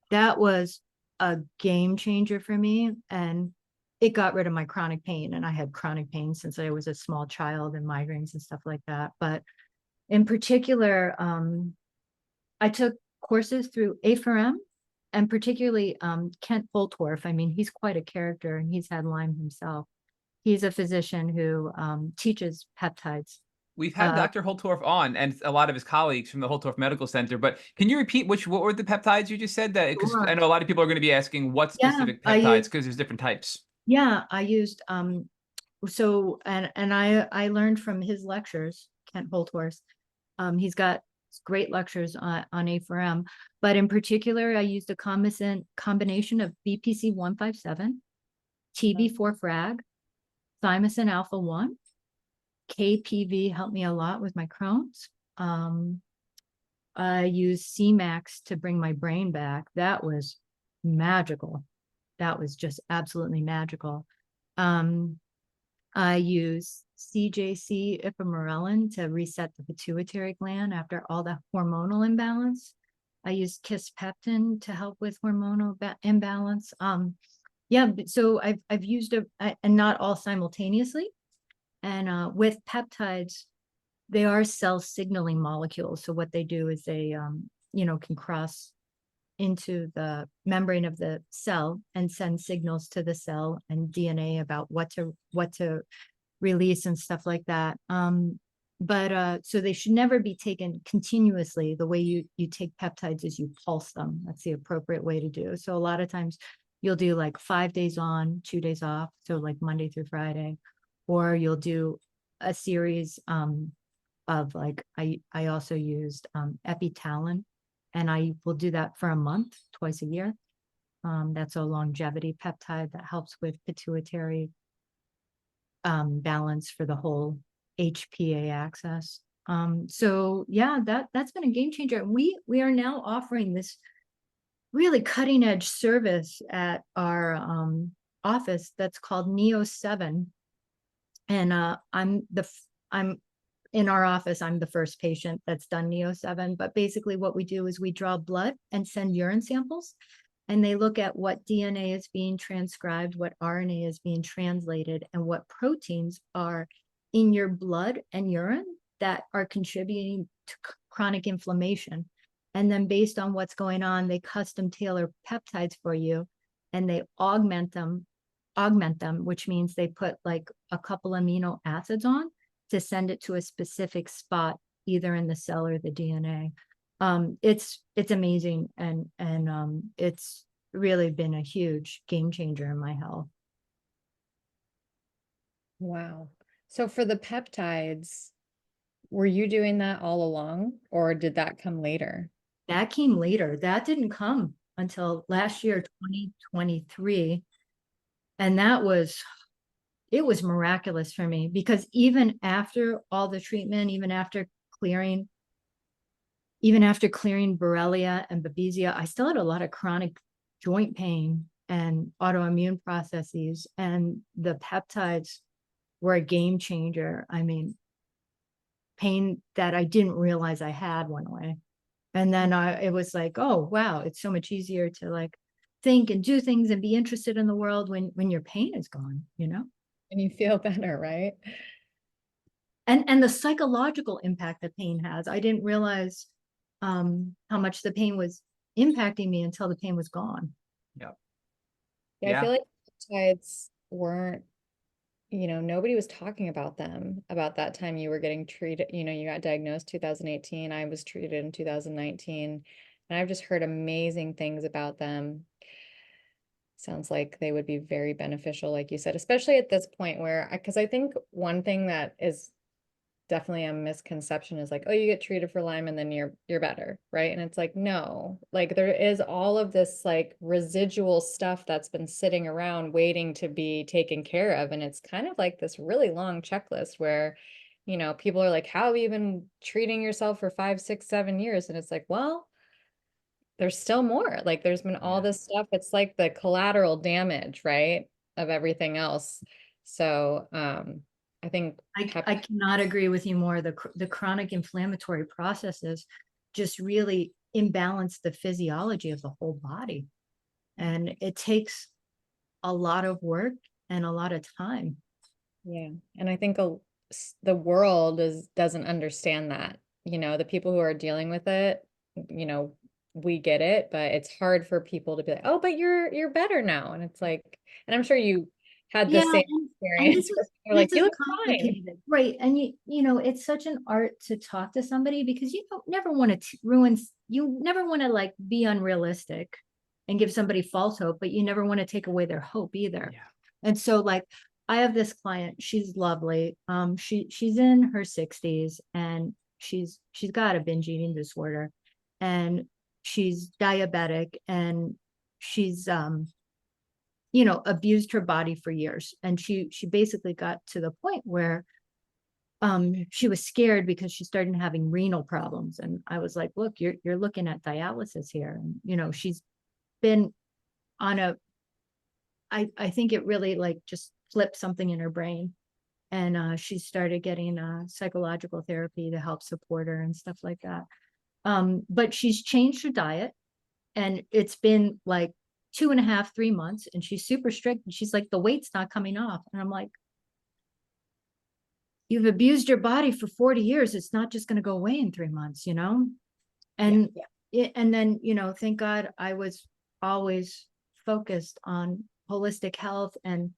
That was a game changer for me, and it got rid of my chronic pain. And I had chronic pain since I was a small child and migraines and stuff like that. But in particular, I took courses through A4M, and particularly Kent Holtorf. I mean, he's quite a character, and he's had Lyme himself. He's a physician who teaches peptides. We've had Dr. Holtorf on and a lot of his colleagues from the Holtorf Medical Center, but can you repeat what were the peptides you just said? That because I Sure. know a lot of people are going to be asking what Yeah, specific peptides because there's different types. I used so and I learned from his lectures, Kent Holtorf. He's got great lectures on A4M, but in particular, I used a combination of BPC 157, TB4 frag, thymosin alpha 1, KPV helped me a lot with my Crohn's. I used CMAX to bring my brain back. That was magical. That was just absolutely magical. I use CJC ipamorelin to reset the pituitary gland after all the hormonal imbalance. I use kisspeptin to help with hormonal imbalance. So I've used and not all simultaneously. And with peptides, they are cell signaling molecules. So what they do is they, can cross into the membrane of the cell and send signals to the cell and DNA about what to release and stuff like that. But so they should never be taken continuously. The way you take peptides is you pulse them. That's the appropriate way to do. So a lot of times you'll do like 5 days on, 2 days off. So like Monday through Friday, or you'll do a series of like, I also used epitalin, and I will do that for a month, twice a year. That's a longevity peptide that helps with pituitary balance for the whole HPA axis. So yeah, that's been a game changer. We are now offering this really cutting edge service at our office that's called Neo 7. And I'm in our office, I'm the first patient that's done Neo 7. But basically what we do is we draw blood and send urine samples, and they look at what DNA is being transcribed, what RNA is being translated, and what proteins are in your blood and urine that are contributing to chronic inflammation. And then based on what's going on, they custom tailor peptides for you, and they augment them, which means they put like a couple amino acids on to send it to a specific spot, either in the cell or the DNA. It's amazing, and really been a huge game changer in my health. Wow. So for the peptides, were you doing that all along, or did that come later? That came later. That didn't come until last year, 2023. And it was miraculous for me, because even after all the treatment, clearing, even after clearing Borrelia and Babesia, I still had a lot of chronic joint pain and autoimmune processes, and the peptides were a game changer. I mean, pain that I didn't realize I had went away. And then it was like, oh, wow, it's so much easier to like think and do things and be interested in the world when your pain is gone, you know? And you feel better, right? And the psychological impact that pain has. I didn't realize how much the pain was impacting me until the pain was gone. Yep. Yeah, I Yeah. feel like peptides weren't, nobody was talking about them about that time you were getting treated. You got diagnosed 2018. I was treated in 2019. And I've just heard amazing things about them. Sounds like they would be very beneficial, like you said, especially at this point where, because I think one thing that is definitely a misconception is like, oh, you get treated for Lyme and then you're better, right? And it's like, no, like there is all of this like residual stuff that's been sitting around waiting to be taken care of. And it's kind of like this really long checklist where, people are like, how have you been treating yourself for 5, 6, 7 years? And it's like, well, there's still more. Like there's been all this stuff. It's like the collateral damage, right, of everything else. So I think I cannot agree with you more. The chronic inflammatory processes just really imbalance the physiology of the whole body. And it takes a lot of work and a lot of time. yeah. And I think the world doesn't understand that. The people who are dealing with it, we get it, but it's hard for people to be like, oh, but you're better now. And it's like, and I'm sure you had the Yeah, same and experience. You're like, you look fine. complicated, right? And you know, it's such an art to talk to somebody, because you don't never want to ruin. You never want to like be unrealistic and give somebody false hope, but you never want to take away their hope either. Yeah. And so, like, I have this client. She's lovely. She's in her 60s, and she's got a binge eating disorder, and she's diabetic, and she's abused her body for years. And she basically got to the point where she was scared because she started having renal problems. And I was like, look, you're looking at dialysis here. And she's been on I think it really like just flipped something in her brain. And she started getting psychological therapy to help support her and stuff like that. But she's changed her diet, and it's been like 2.5, 3 months, and she's super strict, and she's like, the weight's not coming off. And I'm like, you've abused your body for 40 years. It's not just going to go away in 3 months, And and then, thank God I was always focused on holistic health and,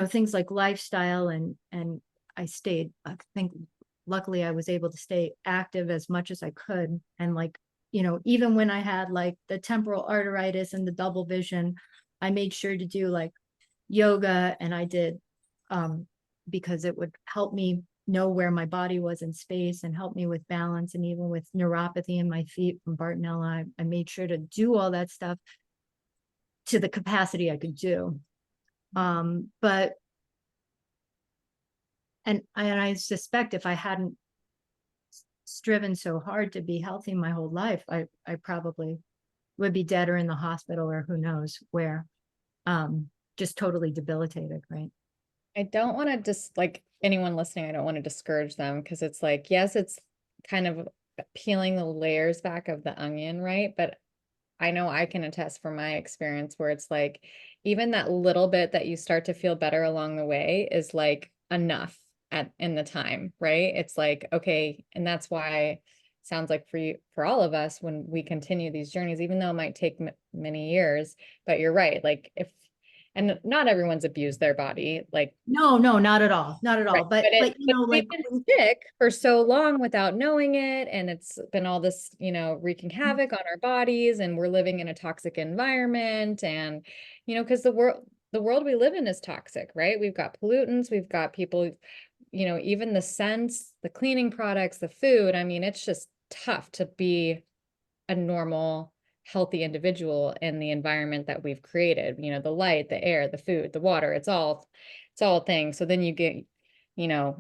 things like lifestyle, and I stayed, I think luckily I was able to stay active as much as I could. And like, even when I had like the temporal arteritis and the double vision, I made sure to do like yoga, and I did because it would help me know where my body was in space and help me with balance. And even with neuropathy in my feet from Bartonella, I made sure to do all that stuff to the capacity I could do. But I suspect if I hadn't striven so hard to be healthy my whole life, I probably would be dead or in the hospital, or who knows where. Just totally debilitated, right? I don't want to just like anyone listening, I don't want to discourage them, because it's like, yes, it's kind of peeling the layers back of the onion, right? But I know I can attest from my experience where it's like, even that little bit that you start to feel better along the way is like enough in the time, right? It's like, okay. And that's why sounds like for all of us, when we continue these journeys, even though it might take many years, but you're right. Like and not everyone's abused their body, like, No, no, not at all. Not at all. right, But, you but know, we've like, been sick for so long without knowing it, and it's been all this, wreaking havoc on our bodies, and we're living in a toxic environment, and, because the world we live in is toxic, right? We've got pollutants, we've got people, even the scents, the cleaning products, the food. I mean, it's just tough to be a normal, healthy individual in the environment that we've created, the light, the air, the food, the water, it's all a thing. So then you get,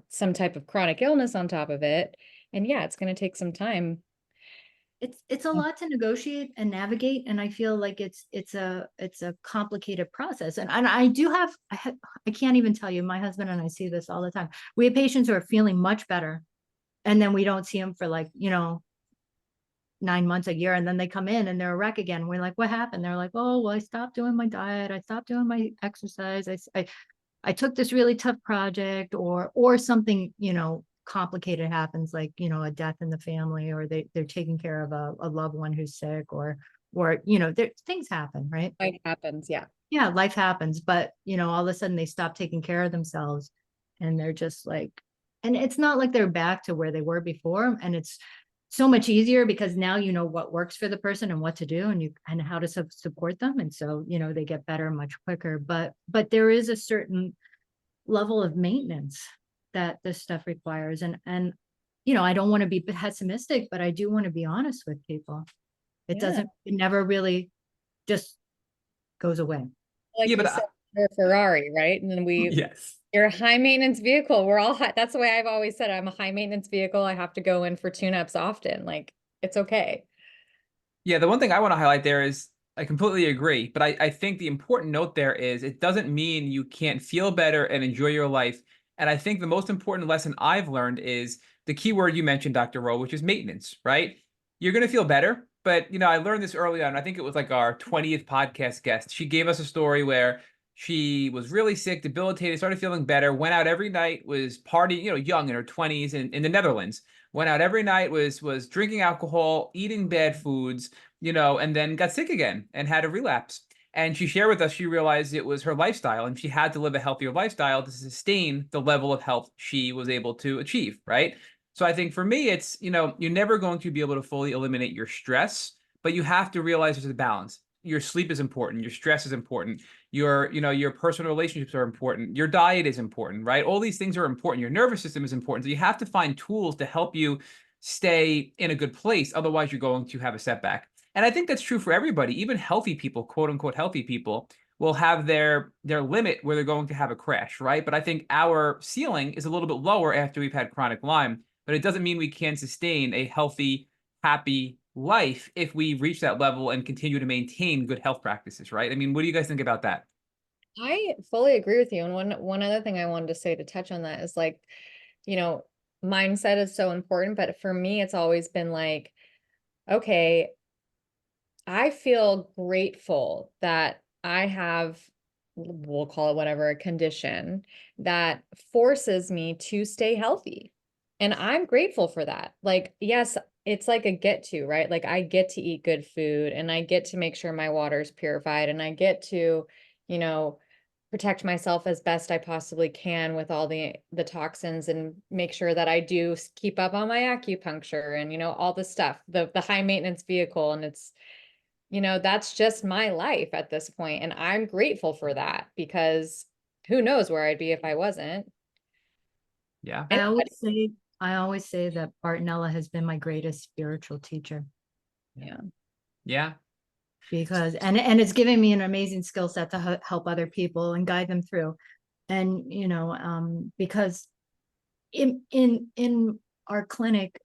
some type of chronic illness on top of it. And yeah, it's going to take some time. it's a lot to negotiate and navigate, and I feel like it's a complicated process. And I do have I can't even tell you, my husband and I see this all the time. We have patients who are feeling much better, and then we don't see them for like, 9 months, a year, and then they come in and they're a wreck again. We're like, what happened? They're like, oh, well, I stopped doing my diet, I stopped doing my exercise, I took this really tough project, or something, complicated happens, like, a death in the family, or they're taking care of a loved one who's sick, or things happen, right? Life happens. Yeah. Yeah, life happens, but all of a sudden they stop taking care of themselves, and they're just like, and it's not like they're back to where they were before, and it's so much easier because now you know what works for the person and what to do, and how to support them, and so they get better much quicker. But there is a certain level of maintenance that this stuff requires, and I don't want to be pessimistic, but I do want to be honest with people. It Yeah. it never really just goes away. Like Yeah, you but said, you're a Ferrari, right? And then yes. you're a high maintenance vehicle. We're all high. That's the way I've always said, I'm a high maintenance vehicle. I have to go in for tune-ups often. Like, it's okay. Yeah, the one thing I want to highlight there is I completely agree, but I think the important note there is it doesn't mean you can't feel better and enjoy your life. And I think the most important lesson I've learned is the key word you mentioned, Dr. Rowe, which is maintenance, right? You're going to feel better, but I learned this early on. I think it was like our 20th podcast guest. She gave us a story where she was really sick, debilitated, started feeling better, went out every night, was partying, young in her 20s in the Netherlands, went out every night, was drinking alcohol, eating bad foods, and then got sick again and had a relapse. And she shared with us, she realized it was her lifestyle, and she had to live a healthier lifestyle to sustain the level of health she was able to achieve, right? So I think for me, it's, you're never going to be able to fully eliminate your stress, but you have to realize there's a balance. Your sleep is important. Your stress is important. Your personal relationships are important. Your diet is important, right? All these things are important. Your nervous system is important. So you have to find tools to help you stay in a good place. Otherwise, you're going to have a setback. And I think that's true for everybody. Even healthy people, quote unquote, healthy people will have their limit where they're going to have a crash, right? But I think our ceiling is a little bit lower after we've had chronic Lyme, but it doesn't mean we can't sustain a healthy, happy life if we reach that level and continue to maintain good health practices, right? I mean, what do you guys think about that? I fully agree with you. And one other thing I wanted to say to touch on that is, like, you know, mindset is so important, but for me, it's always been like, okay, I feel grateful that I have, we'll call it whatever, a condition that forces me to stay healthy. And I'm grateful for that. Like, yes, it's like a get to, right? Like, I get to eat good food, and I get to make sure my water is purified, and I get to, you know, protect myself as best I possibly can with all the toxins, and make sure that I do keep up on my acupuncture and, all the stuff, the high maintenance vehicle. And it's, that's just my life at this point. And I'm grateful for that, because who knows where I'd be if I wasn't. Yeah. I And always say, I always say that Bartonella has been my greatest spiritual teacher, yeah, Yeah. because it's given me an amazing skill set to help other people and guide them through. And because in our clinic,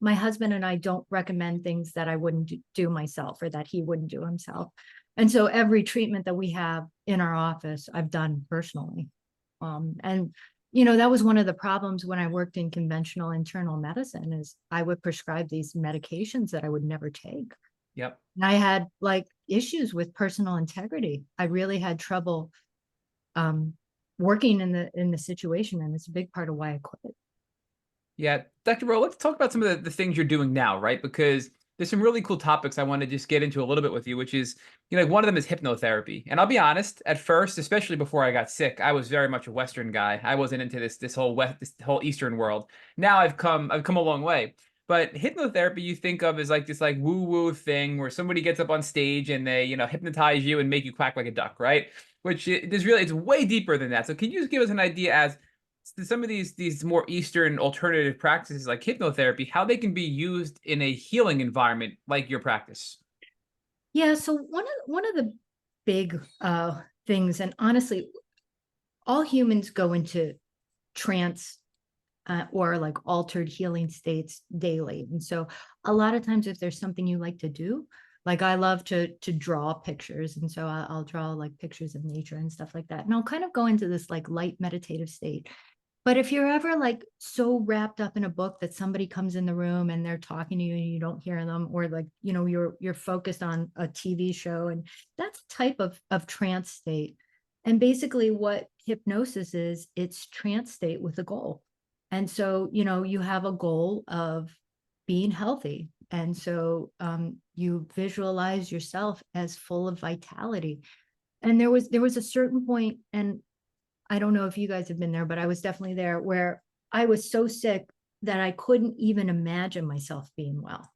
my husband and I don't recommend things that I wouldn't do myself, or that he wouldn't do himself. And so every treatment that we have in our office, I've done personally. And that was one of the problems when I worked in conventional internal medicine, is I would prescribe these medications that I would never take. Yep. And I had like issues with personal integrity. I really had trouble working in the situation, and it's a big part of why I quit. Yeah. Dr. Rowe, let's talk about some of the things you're doing now, right? Because there's some really cool topics I want to just get into a little bit with you, which is, like one of them is hypnotherapy. And I'll be honest, at first, especially before I got sick, I was very much a Western guy. I wasn't into this whole Eastern world. Now I've come a long way. But hypnotherapy, you think of as like this like woo-woo thing where somebody gets up on stage and they, hypnotize you and make you quack like a duck, right? It's way deeper than that. So can you just give us an idea as some of these more Eastern alternative practices like hypnotherapy, how they can be used in a healing environment like your practice? Yeah, so one of the big things, and honestly, all humans go into trance or like altered healing states daily. And so a lot of times if there's something you like to do, like I love to draw pictures. And so I'll draw like pictures of nature and stuff like that. And I'll kind of go into this like light meditative state. But if you're ever like so wrapped up in a book that somebody comes in the room and they're talking to you and you don't hear them, or like, you're focused on a TV show, and that's a type of trance state. And basically what hypnosis is, it's trance state with a goal. And so, you have a goal of being healthy. And so you visualize yourself as full of vitality. And there was a certain point, and I don't know if you guys have been there, but I was definitely there, where I was so sick that I couldn't even imagine myself being well.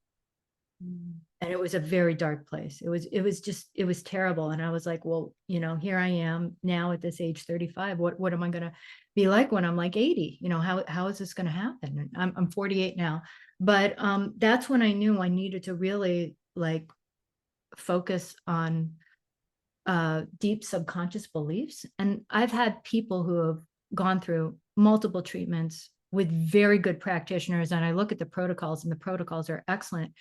And it was a very dark place. It was terrible. And I was like, well, here I am now at this age 35. What am I going to be like when I'm like 80? How is this going to happen? And I'm 48 now, but that's when I knew I needed to really like focus on deep subconscious beliefs. And I've had people who have gone through multiple treatments with very good practitioners. And I look at the protocols, and the protocols are excellent,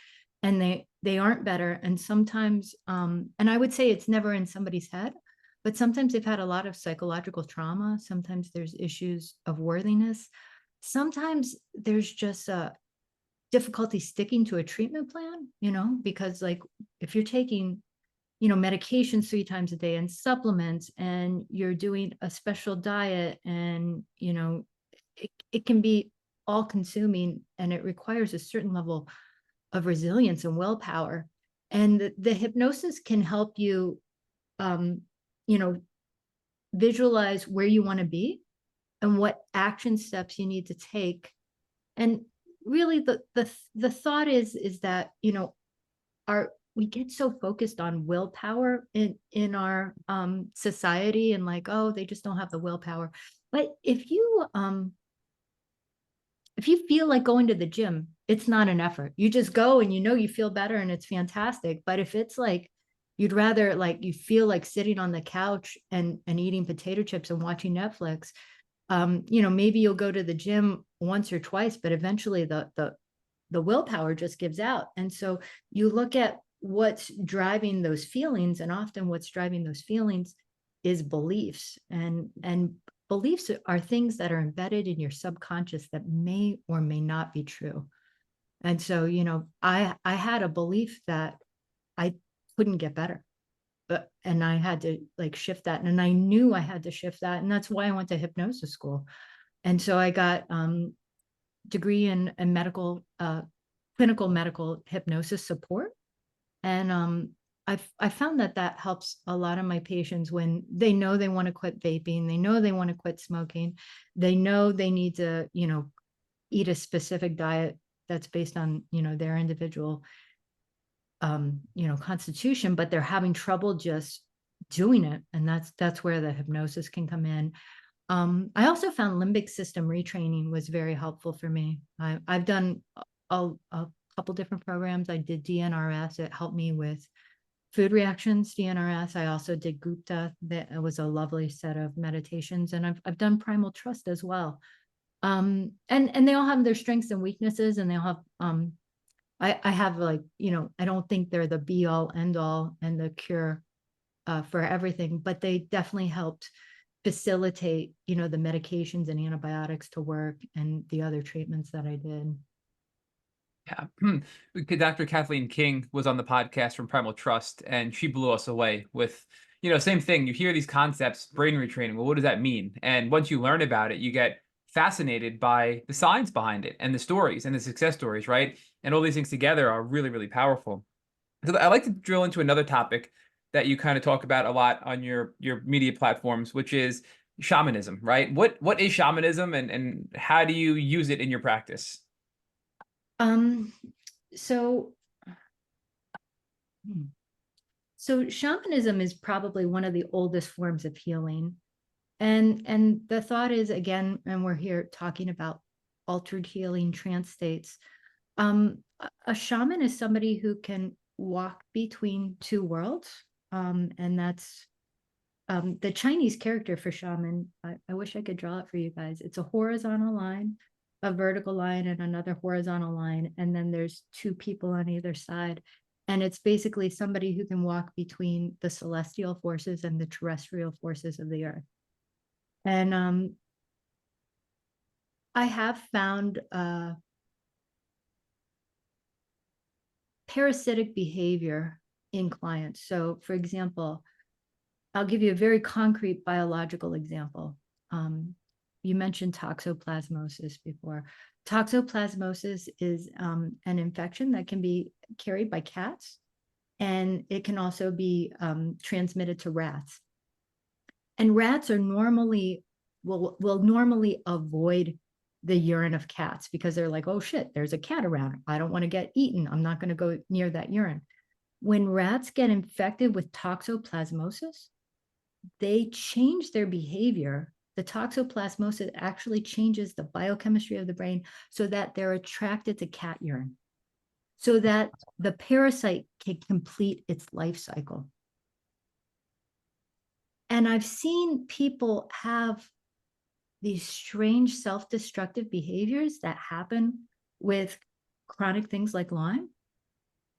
and they aren't better. And sometimes, and I would say it's never in somebody's head, but sometimes they've had a lot of psychological trauma. Sometimes there's issues of worthiness. Sometimes there's just a difficulty sticking to a treatment plan, because like if you're taking medications 3 times a day and supplements, and you're doing a special diet, and it can be all consuming, and it requires a certain level of resilience and willpower. And the hypnosis can help you visualize where you want to be and what action steps you need to take. And really the thought is that we get so focused on willpower in our society, and like, oh, they just don't have the willpower. But if you feel like going to the gym, it's not an effort. You just go and you feel better and it's fantastic. But if it's like you'd rather, like, you feel like sitting on the couch and eating potato chips and watching Netflix, maybe you'll go to the gym once or twice, but eventually the willpower just gives out. And so you look at what's driving those feelings, and often what's driving those feelings is beliefs, and beliefs are things that are embedded in your subconscious that may or may not be true. And so I had a belief that I couldn't get better, and I had to like shift that, and I knew I had to shift that, and that's why I went to hypnosis school. And so I got degree in medical clinical medical hypnosis support. And I found that helps a lot of my patients when they know they want to quit vaping, they know they want to quit smoking, they know they need to, eat a specific diet that's based on, their individual, constitution, but they're having trouble just doing it. And that's where the hypnosis can come in. I also found limbic system retraining was very helpful for me. I've done a couple different programs. I did DNRS. It helped me with food reactions, DNRS. I also did Gupta. That was a lovely set of meditations. And I've done primal trust as well. And they all have their strengths and weaknesses, and they'll have, I have like, I don't think they're the be all end all and the cure for everything, but they definitely helped facilitate, the medications and antibiotics to work, and the other treatments that I did. Yeah. Dr. Kathleen King was on the podcast from Primal Trust, and she blew us away with, same thing. You hear these concepts, brain retraining. Well, what does that mean? And once you learn about it, you get fascinated by the science behind it and the stories and the success stories, right? And all these things together are really, really powerful. So I'd like to drill into another topic that you kind of talk about a lot on your media platforms, which is shamanism, right? What is shamanism, and how do you use it in your practice? So So shamanism is probably one of the oldest forms of healing. And the thought is, again, and we're here talking about altered healing trance states. A shaman is somebody who can walk between two worlds. And that's the Chinese character for shaman. I wish I could draw it for you guys. It's a horizontal line, a vertical line, and another horizontal line. And then there's two people on either side. And it's basically somebody who can walk between the celestial forces and the terrestrial forces of the earth. And I have found parasitic behavior in clients. So, for example, I'll give you a very concrete biological example. You mentioned toxoplasmosis before. Toxoplasmosis is an infection that can be carried by cats, and it can also be transmitted to rats. And rats are normally will normally avoid the urine of cats because they're like, oh shit, there's a cat around. I don't want to get eaten. I'm not going to go near that urine. When rats get infected with toxoplasmosis, they change their behavior. The toxoplasmosis actually changes the biochemistry of the brain so that they're attracted to cat urine, so that the parasite can complete its life cycle. And I've seen people have these strange self-destructive behaviors that happen with chronic things like Lyme.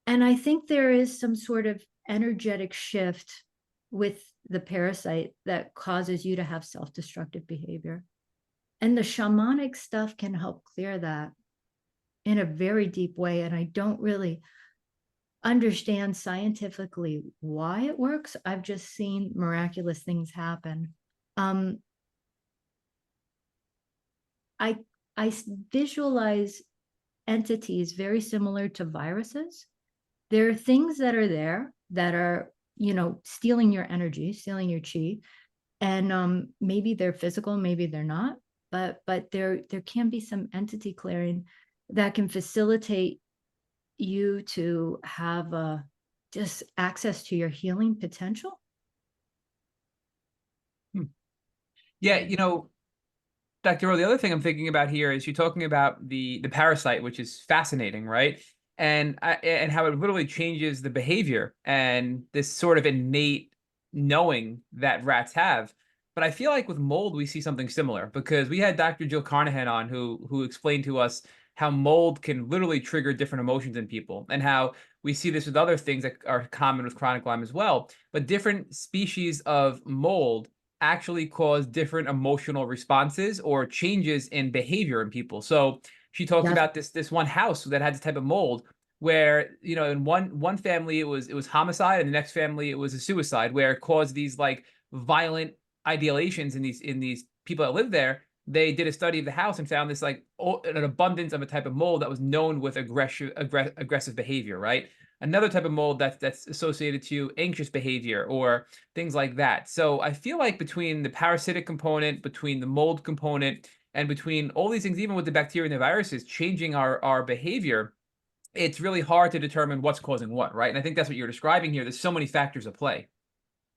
And I think there is some sort of energetic shift with the parasite that causes you to have self-destructive behavior. And the shamanic stuff can help clear that in a very deep way. And I don't really understand scientifically why it works. I've just seen miraculous things happen. I visualize entities very similar to viruses. There are things that are there that are, stealing your energy, stealing your chi, and maybe they're physical, maybe they're not. But there can be some entity clearing that can facilitate you to have just access to your healing potential. Yeah, Dr. Rowe, the other thing I'm thinking about here is you're talking about the parasite, which is fascinating, right? And how it literally changes the behavior and this sort of innate knowing that rats have. But I feel like with mold, we see something similar, because we had Dr. Jill Carnahan on who explained to us how mold can literally trigger different emotions in people, and how we see this with other things that are common with chronic Lyme as well. But different species of mold actually cause different emotional responses or changes in behavior in people. So she talked about this one house that had this type of mold where, in one family it was homicide, and the next family it was a suicide, where it caused these like violent ideations in these people that live there. They did a study of the house and found this like an abundance of a type of mold that was known with aggressive behavior, right? Another type of mold that's associated to anxious behavior or things like that. So I feel like between the parasitic component, between the mold component, and between all these things, even with the bacteria and the viruses changing our behavior, it's really hard to determine what's causing what, right? And I think that's what you're describing here. There's so many factors at play.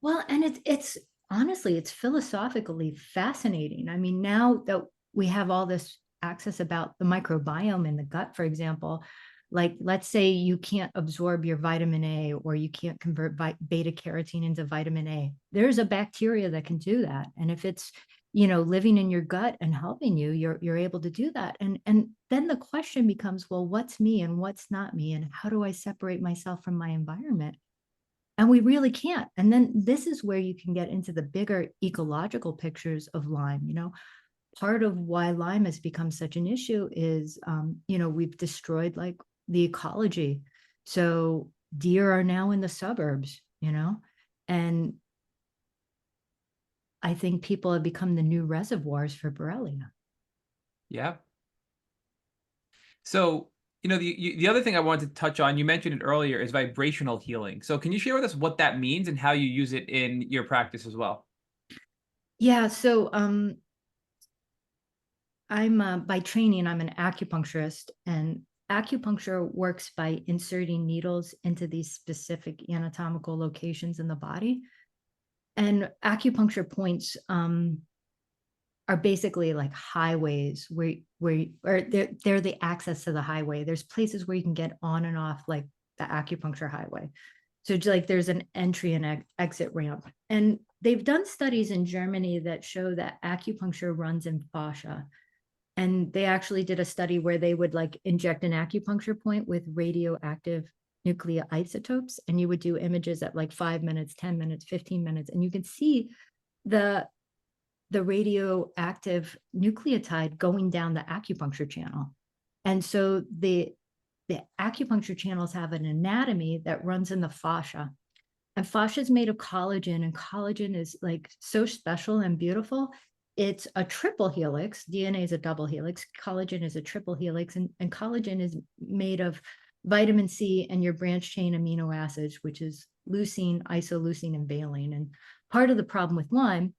Well, and it's honestly, it's philosophically fascinating. I mean, now that we have all this access about the microbiome in the gut, for example, like let's say you can't absorb your vitamin A, or you can't convert beta carotene into vitamin A. There's a bacteria that can do that. And if it's, living in your gut and helping you, you're able to do that. And then the question becomes, well, what's me and what's not me? And how do I separate myself from my environment? And we really can't. And then this is where you can get into the bigger ecological pictures of Lyme. Part of why Lyme has become such an issue is, we've destroyed like the ecology. So deer are now in the suburbs, and I think people have become the new reservoirs for Borrelia. Yeah. So, the other thing I wanted to touch on, you mentioned it earlier, is vibrational healing. So can you share with us what that means and how you use it in your practice as well? Yeah, so I'm by training, I'm an acupuncturist, and acupuncture works by inserting needles into these specific anatomical locations in the body. And acupuncture points are basically like highways or they're the access to the highway. There's places where you can get on and off like the acupuncture highway. So it's like there's an entry and exit ramp. And they've done studies in Germany that show that acupuncture runs in fascia. And they actually did a study where they would like inject an acupuncture point with radioactive nuclear isotopes, and you would do images at like 5 minutes, 10 minutes, 15 minutes, and you could see the radioactive nucleotide going down the acupuncture channel. And so the acupuncture channels have an anatomy that runs in the fascia. And fascia is made of collagen, and collagen is like so special and beautiful. It's a triple helix. DNA is a double helix. Collagen is a triple helix, and collagen is made of vitamin C and your branch chain amino acids, which is leucine, isoleucine, and valine. And part of the problem with Lyme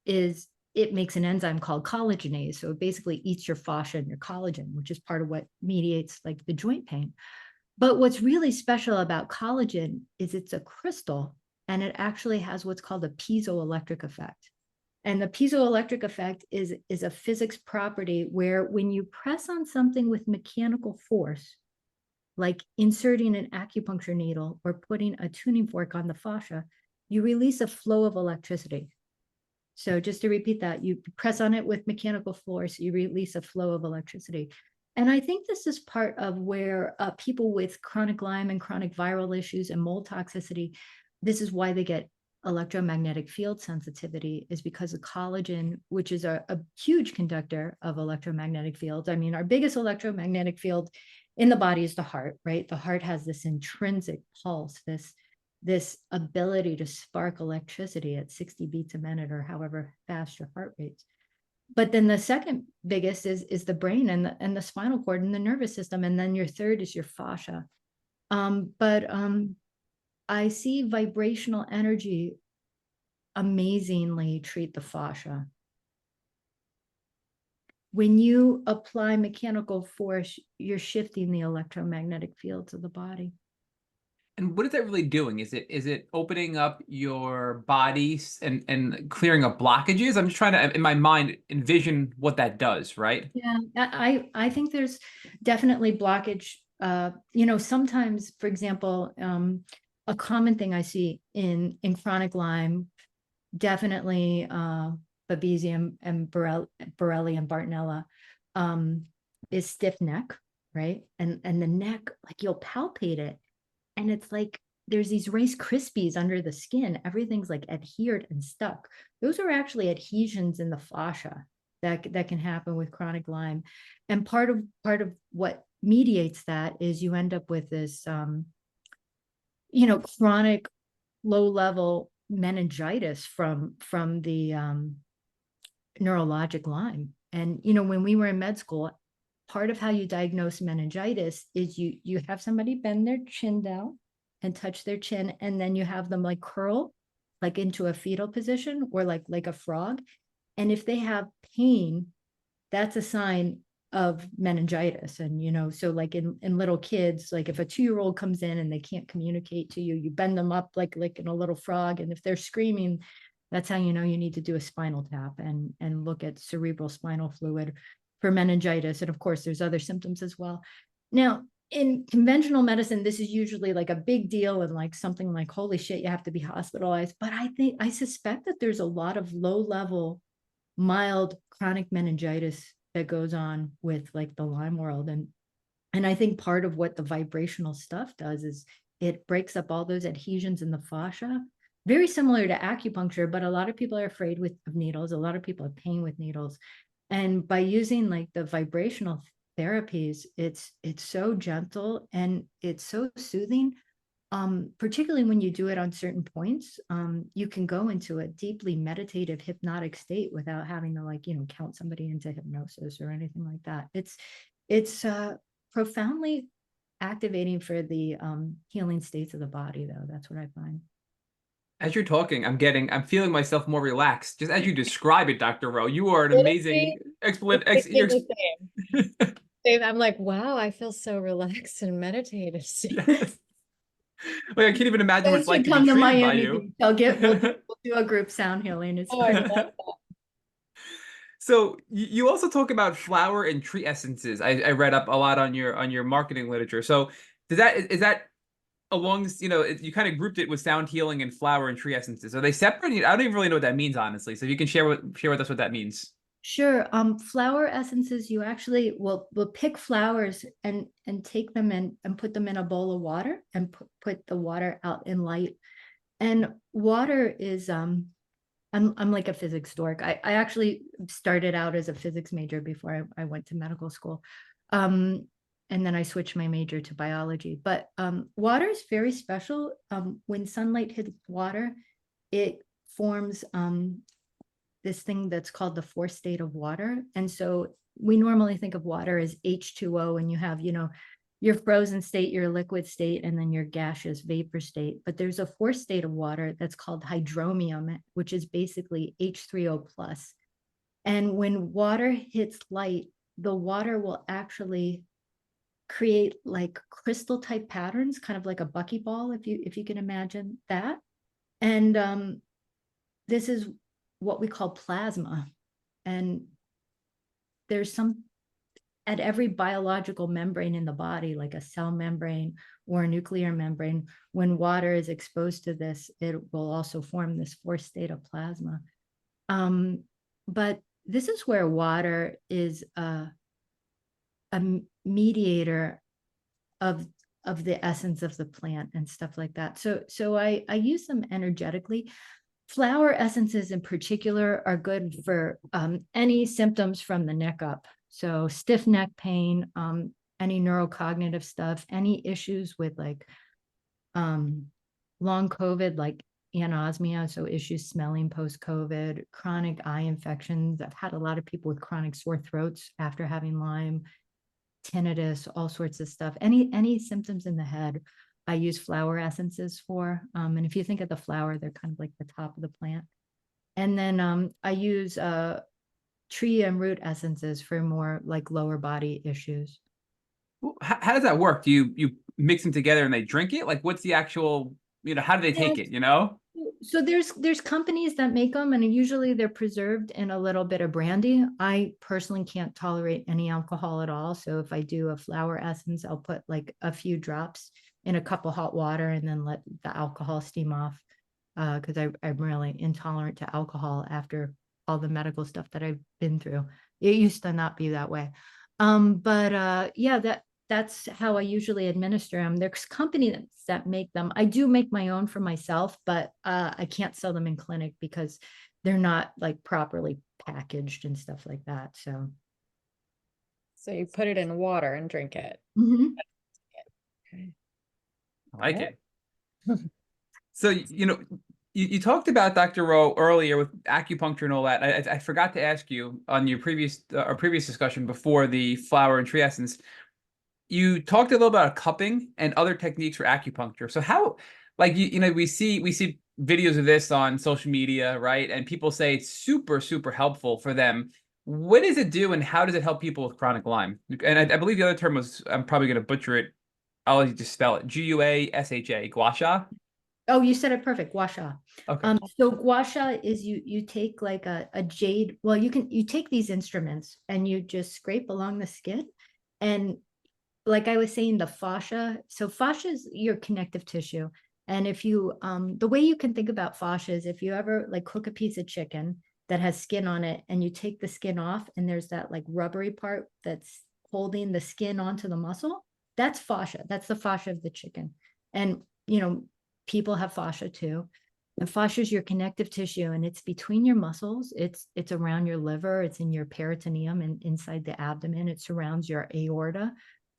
is it makes an enzyme called collagenase. So it basically eats your fascia and your collagen, which is part of what mediates like the joint pain. But what's really special about collagen is it's a crystal, and it actually has what's called a piezoelectric effect. And the piezoelectric effect is a physics property where when you press on something with mechanical force, like inserting an acupuncture needle or putting a tuning fork on the fascia, you release a flow of electricity. So just to repeat that, you press on it with mechanical force, you release a flow of electricity. And I think this is part of where people with chronic Lyme and chronic viral issues and mold toxicity, this is why they get electromagnetic field sensitivity, is because of collagen, which is a huge conductor of electromagnetic fields. I mean, our biggest electromagnetic field in the body is the heart, right? The heart has this intrinsic pulse, this ability to spark electricity at 60 beats a minute or however fast your heart rate's. But then the second biggest is the brain and the spinal cord and the nervous system. And then your third is your fascia. But I see vibrational energy amazingly treat the fascia. When you apply mechanical force, you're shifting the electromagnetic fields of the body. And what is that really doing? Is it opening up your body and clearing up blockages? I'm just trying to, in my mind, envision what that does, right? Yeah, I think there's definitely blockage. Sometimes, for example, a common thing I see in chronic Lyme, definitely Babesia and Borrelia and Bartonella, is stiff neck, right? And the neck, like you'll palpate it, and it's like there's these Rice Krispies under the skin. Everything's like adhered and stuck. Those are actually adhesions in the fascia that can happen with chronic Lyme. And part of what mediates that is you end up with this chronic low level meningitis from the neurologic Lyme. And when we were in med school, part of how you diagnose meningitis is you have somebody bend their chin down and touch their chin, and then you have them like curl like into a fetal position or like a frog. And if they have pain, that's a sign of meningitis. And so like in little kids, like if a 2-year-old comes in and they can't communicate to you, you bend them up like in a little frog, and if they're screaming, that's how you need to do a spinal tap and look at cerebral spinal fluid for meningitis. And of course there's other symptoms as well. Now in conventional medicine, this is usually like a big deal and like something like, holy shit, you have to be hospitalized. But I suspect that there's a lot of low level mild chronic meningitis that goes on with like the Lyme world. And I think part of what the vibrational stuff does is it breaks up all those adhesions in the fascia, very similar to acupuncture, but a lot of people are afraid of needles. A lot of people have pain with needles. And by using like the vibrational therapies, it's so gentle and it's so soothing. particularly when you do it on certain points, you can go into a deeply meditative hypnotic state without having to like, count somebody into hypnosis or anything like that. It's profoundly activating for the healing states of the body, though. That's what I find. As you're talking, I'm feeling myself more relaxed. Just as you describe it, Dr. Rowe, you are an amazing explanation. Thinking the same. Dave, I'm like, wow, I feel so relaxed and meditative. Yes. Like, I can't even imagine what it's like to be Come to treated by Miami you. Beach. We'll do a group sound healing. It's Oh, I love that. So you also talk about flower and tree essences. I read up a lot on your marketing literature. So is that along this, you kind of grouped it with sound healing and flower and tree essences. Are they separate? I don't even really know what that means, honestly. So if you can share with us what that means. Sure. Flower essences, you actually will pick flowers and take them and put them in a bowl of water and put the water out in light. And water is I'm like a physics dork. I actually started out as a physics major before I went to medical school. And then I switched my major to biology. But water is very special. When sunlight hits water, it forms this thing that's called the fourth state of water. And so we normally think of water as H2O, and you have, your frozen state, your liquid state, and then your gaseous vapor state. But there's a fourth state of water that's called hydromium, which is basically H3O plus. And when water hits light, the water will actually create like crystal type patterns, kind of like a buckyball, if you can imagine that. And this is what we call plasma. And there's some at every biological membrane in the body, like a cell membrane or a nuclear membrane, when water is exposed to this, it will also form this fourth state of plasma. But this is where water is a mediator of the essence of the plant and stuff like that. So I use them energetically. Flower essences in particular are good for any symptoms from the neck up. So stiff neck pain, any neurocognitive stuff, any issues with like long COVID, like anosmia, so issues smelling post-COVID, chronic eye infections. I've had a lot of people with chronic sore throats after having Lyme, tinnitus, all sorts of stuff. Any symptoms in the head, I use flower essences for. And if you think of the flower, they're kind of like the top of the plant. And then I use tree and root essences for more like lower body issues. How does that work? Do you mix them together and they drink it? Like, what's the actual, how do they take it, So there's companies that make them, and usually they're preserved in a little bit of brandy. I personally can't tolerate any alcohol at all. So if I do a flower essence, I'll put like a few drops in a cup of hot water and then let the alcohol steam off. Because I'm really intolerant to alcohol after all the medical stuff that I've been through. It used to not be that way. But yeah, that's how I usually administer them. There's companies that make them. I do make my own for myself, but I can't sell them in clinic because they're not like properly packaged and stuff like that. So you put it in water and drink it. mm-hmm. Okay. I like it. So, you talked about Dr. Rowe earlier with acupuncture and all that. I forgot to ask you on your previous discussion before the flower and tree essence. You talked a little about cupping and other techniques for acupuncture. So how, like, we see videos of this on social media, right? And people say it's super, super helpful for them. What does it do, and how does it help people with chronic Lyme? And I believe the other term was, I'm probably going to butcher it. I'll just spell it. Guasha, gua sha. Oh, you said it perfect. Gua sha. Okay. So gua sha is you take like a jade. Well, you take these instruments and you just scrape along the skin, and like I was saying, the fascia. So fascia is your connective tissue. And if you, the way you can think about fascia is if you ever like cook a piece of chicken that has skin on it and you take the skin off and there's that like rubbery part that's holding the skin onto the muscle, that's fascia. That's the fascia of the chicken. And, people have fascia too. And fascia is your connective tissue, and it's between your muscles. It's around your liver. It's in your peritoneum and inside the abdomen. It surrounds your aorta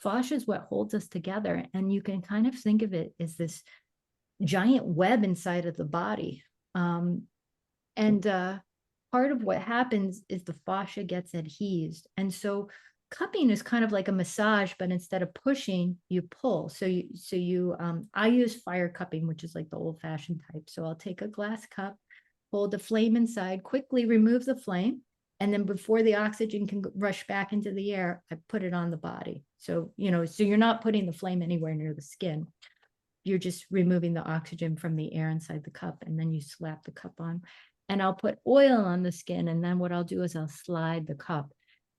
fascia is what holds us together. And you can kind of think of it as this giant web inside of the body. Part of what happens is the fascia gets adhesed. And so cupping is kind of like a massage, but instead of pushing, you pull. I use fire cupping, which is like the old fashioned type. So I'll take a glass cup, hold the flame inside, quickly remove the flame. And then before the oxygen can rush back into the air, I put it on the body. So you're not putting the flame anywhere near the skin. You're just removing the oxygen from the air inside the cup, and then you slap the cup on. And I'll put oil on the skin, and then what I'll do is I'll slide the cup.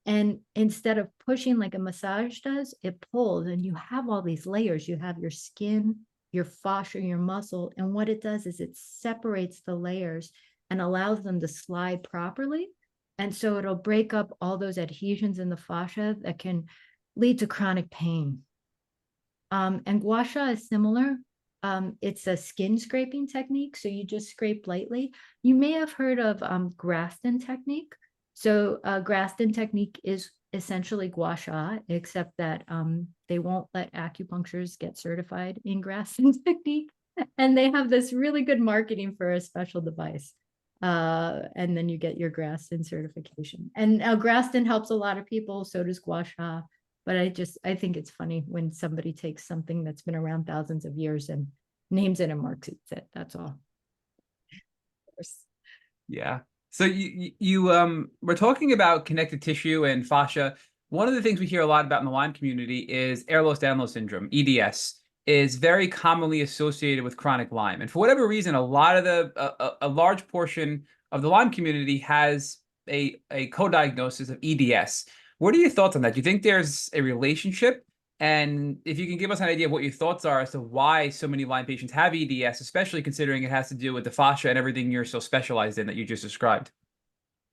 And instead of pushing like a massage does, it pulls, and you have all these layers. You have your skin, your fascia, your muscle, and what it does is it separates the layers and allows them to slide properly. And so it'll break up all those adhesions in the fascia that can lead to chronic pain. And gua sha is similar. It's a skin scraping technique. So you just scrape lightly. You may have heard of Graston technique. So Graston technique is essentially gua sha, except that they won't let acupuncturists get certified in Graston technique. And they have this really good marketing for a special device. And then you get your Graston certification. And Graston helps a lot of people. So does gua sha. But I think it's funny when somebody takes something that's been around thousands of years and names it and marks it. That's all. Yeah. So we're talking about connective tissue and fascia. One of the things we hear a lot about in the Lyme community is Ehlers-Danlos syndrome, EDS, is very commonly associated with chronic Lyme. And for whatever reason, a large portion of the Lyme community has a co-diagnosis of EDS. What are your thoughts on that? Do you think there's a relationship? And if you can give us an idea of what your thoughts are as to why so many Lyme patients have EDS, especially considering it has to do with the fascia and everything you're so specialized in that you just described.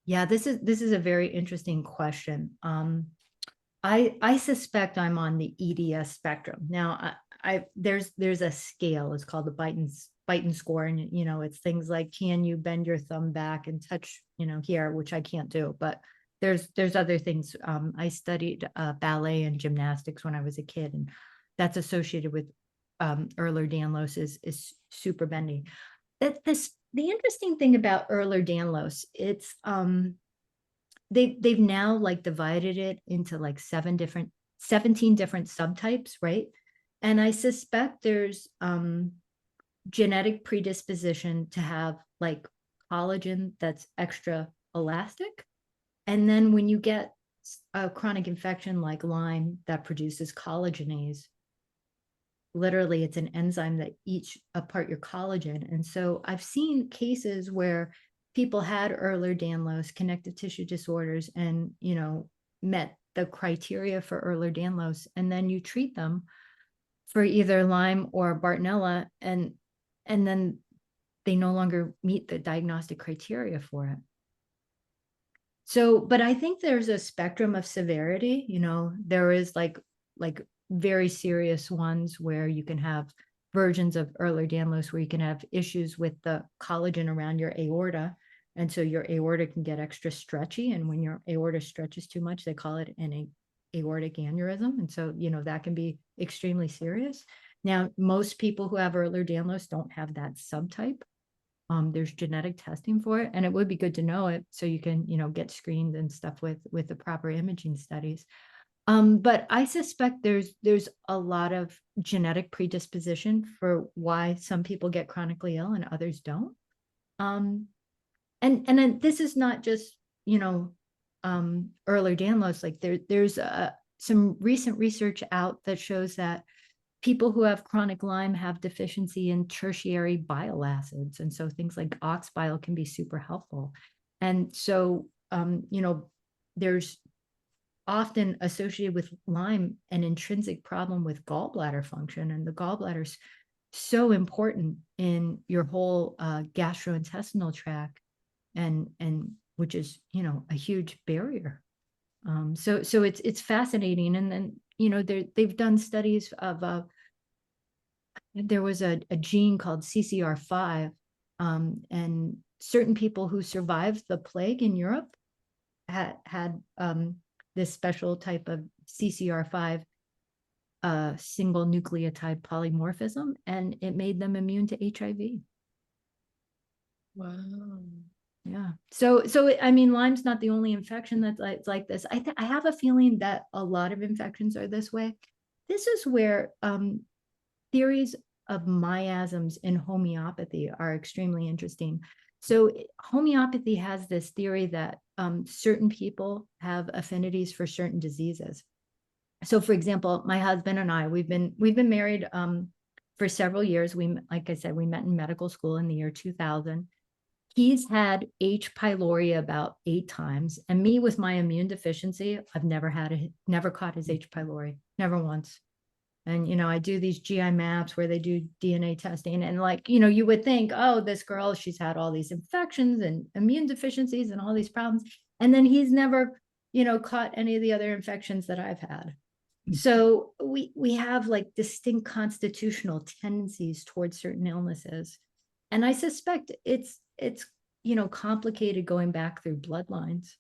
Yeah, this is a very interesting question. I suspect I'm on the EDS spectrum. Now, there's a scale. It's called the Beighton score, and it's things like, can you bend your thumb back and touch here, which I can't do, but there's other things. I studied ballet and gymnastics when I was a kid, and that's associated with Ehlers-Danlos is super bendy. The interesting thing about Ehlers-Danlos, it's they've now like divided it into like 17 different subtypes, right? And I suspect there's genetic predisposition to have like collagen that's extra elastic. And then when you get a chronic infection like Lyme that produces collagenase, literally it's an enzyme that eats apart your collagen. And so I've seen cases where people had Ehlers-Danlos, connective tissue disorders, and met the criteria for Ehlers-Danlos, and then you treat them for either Lyme or Bartonella, and then they no longer meet the diagnostic criteria for it. So, but I think there's a spectrum of severity. There is like very serious ones where you can have versions of Ehlers-Danlos where you can have issues with the collagen around your aorta. And so your aorta can get extra stretchy. And when your aorta stretches too much, they call it an aortic aneurysm. And so, that can be extremely serious. Now, most people who have Ehlers-Danlos don't have that subtype. There's genetic testing for it, and it would be good to know it so you can, get screened and stuff with the proper imaging studies. But I suspect there's a lot of genetic predisposition for why some people get chronically ill and others don't. And then this is not just, Ehlers-Danlos. Like there's some recent research out that shows that people who have chronic Lyme have deficiency in tertiary bile acids. And so things like ox bile can be super helpful. And so, there's often associated with Lyme an intrinsic problem with gallbladder function. And the gallbladder is so important in your whole gastrointestinal tract, and which is, a huge barrier. So it's fascinating. And then, they've done studies of there was a gene called CCR5, and certain people who survived the plague in Europe had this special type of CCR5 a single nucleotide polymorphism, and it made them immune to HIV. Wow. Yeah. So I mean, Lyme's not the only infection that's like this. I have a feeling that a lot of infections are this way. This is where theories of miasms in homeopathy are extremely interesting. So homeopathy has this theory that certain people have affinities for certain diseases. So for example, my husband and I, we've been married for several years. Like I said, we met in medical school in the year 2000. He's had H. pylori about 8 times, and me with my immune deficiency, I've never caught his H. pylori, never once. And, you know, I do these GI maps where they do DNA testing, and like, you know, you would think, oh, this girl, she's had all these infections and immune deficiencies and all these problems. And then he's never, you know, caught any of the other infections that I've had. So we have like distinct constitutional tendencies towards certain illnesses. And I suspect it's, you know, complicated going back through bloodlines,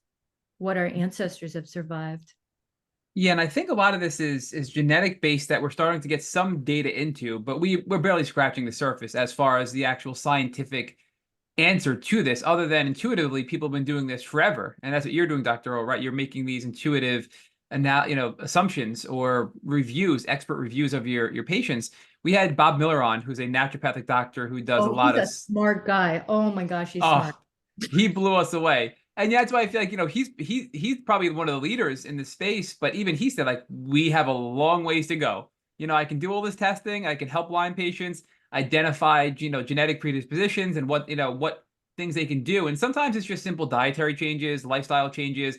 what our ancestors have survived. Yeah, and I think a lot of this is genetic based that we're starting to get some data into, but we're barely scratching the surface as far as the actual scientific answer to this, other than intuitively, people have been doing this forever. And that's what you're doing, Dr. O, right? You're making these intuitive assumptions or reviews, expert reviews of your patients. We had Bob Miller on, who's a naturopathic doctor who does a lot He's of a smart guy. Oh my gosh, he's oh, smart. he blew us away. And yeah, that's why I feel like, he's probably one of the leaders in this space, but even he said, like, we have a long ways to go. I can do all this testing, I can help Lyme patients identify, genetic predispositions and what things they can do. And sometimes it's just simple dietary changes, lifestyle changes,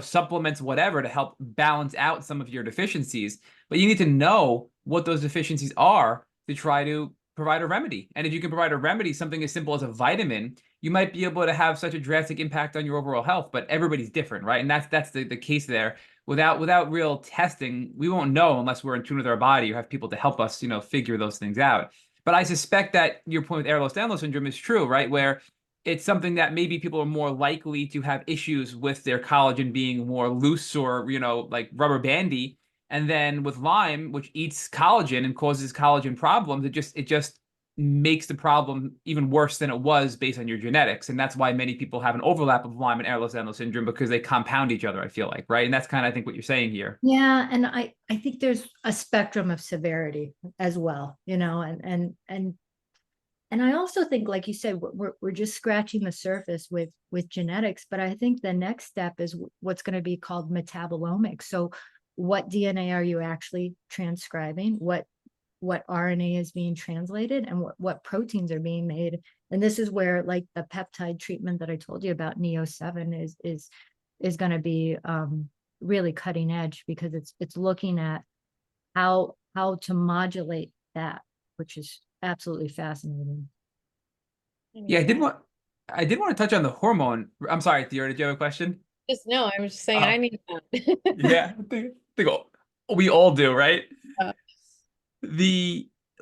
supplements, whatever, to help balance out some of your deficiencies. But you need to know what those deficiencies are to try to provide a remedy. And if you can provide a remedy, something as simple as a vitamin, you might be able to have such a drastic impact on your overall health. But everybody's different, right? And that's the case there. Without real testing, we won't know unless we're in tune with our body or have people to help us, figure those things out. But I suspect that your point with Ehlers-Danlos syndrome is true, right? Where it's something that maybe people are more likely to have issues with their collagen being more loose or, like rubber bandy. And then with Lyme, which eats collagen and causes collagen problems, it just makes the problem even worse than it was based on your genetics. And that's why many people have an overlap of Lyme and Ehlers-Danlos syndrome, because they compound each other, I feel like, right? And that's kind of, I think, what you're saying here. Yeah, and I think there's a spectrum of severity as well, and I also think, like you said, we're just scratching the surface with genetics, but I think the next step is what's going to be called metabolomics. So what DNA are you actually transcribing? What RNA is being translated, and what proteins are being made? And this is where, like, the peptide treatment that I told you about, Neo7, is going to be really cutting edge, because it's looking at how to modulate that, which is absolutely fascinating. Yeah, I did want to touch on the hormone. I'm sorry, Theora, did you have a question? Just no, I was just saying I need that. Yeah, I think we all do, right? Uh,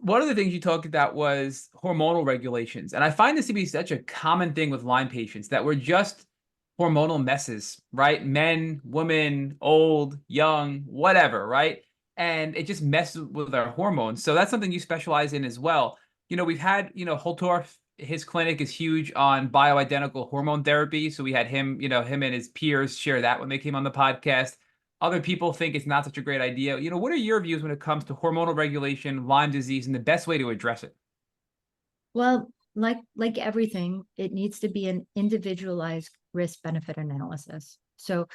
One of the things you talked about was hormonal regulations. And I find this to be such a common thing with Lyme patients, that we're just hormonal messes, right? Men, women, old, young, whatever, right? And it just messes with our hormones. So that's something you specialize in as well. We've had, Holtorf, his clinic is huge on bioidentical hormone therapy. So we had him, him and his peers share that when they came on the podcast. Other people think it's not such a great idea. What are your views when it comes to hormonal regulation, Lyme disease, and the best way to address it? Well, like everything, it needs to be an individualized risk-benefit analysis. So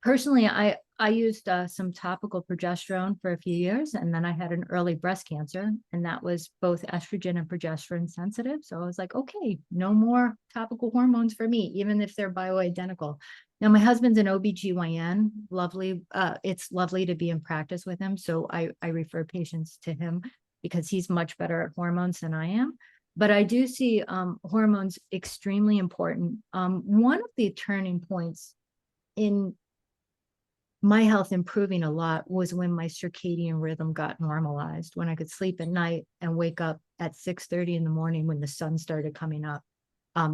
personally, I used some topical progesterone for a few years, and then I had an early breast cancer, and that was both estrogen and progesterone sensitive. So I was like, okay, no more topical hormones for me, even if they're bioidentical. Now, my husband's an OBGYN, lovely. It's lovely to be in practice with him. So I refer patients to him because he's much better at hormones than I am. But I do see hormones extremely important. One of the turning points in my health improving a lot was when my circadian rhythm got normalized, when I could sleep at night and wake up at 6:30 in the morning when the sun started coming up,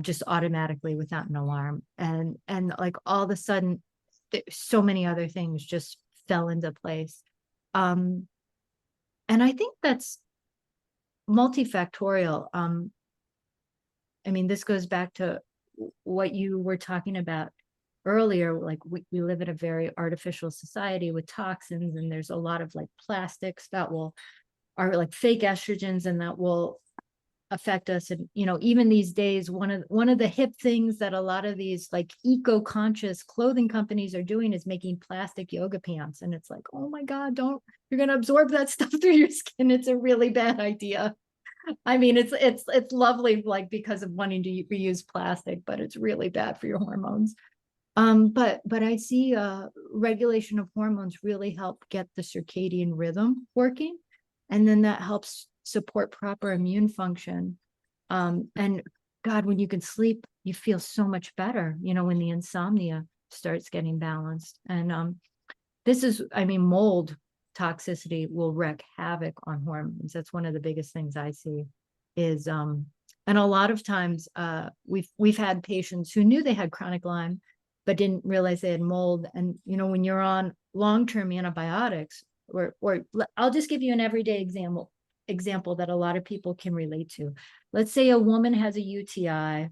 just automatically without an alarm. And like all of a sudden, so many other things just fell into place. And I think that's multifactorial. I mean, this goes back to what you were talking about earlier. Like we live in a very artificial society with toxins, and there's a lot of like plastics that are like fake estrogens and that will affect us. And even these days, one of the hip things that a lot of these like eco-conscious clothing companies are doing is making plastic yoga pants. And it's like, oh my God, you're gonna absorb that stuff through your skin. It's a really bad idea. I mean, it's lovely, like because of wanting to reuse plastic, but it's really bad for your hormones. But I see regulation of hormones really help get the circadian rhythm working, and then that helps support proper immune function. And God, when you can sleep, you feel so much better, when the insomnia starts getting balanced. And this is, I mean, mold toxicity will wreak havoc on hormones. That's one of the biggest things I see is, and a lot of times we've had patients who knew they had chronic Lyme, but didn't realize they had mold. And, when you're on long-term antibiotics, or I'll just give you an everyday example that a lot of people can relate to. Let's say a woman has a UTI,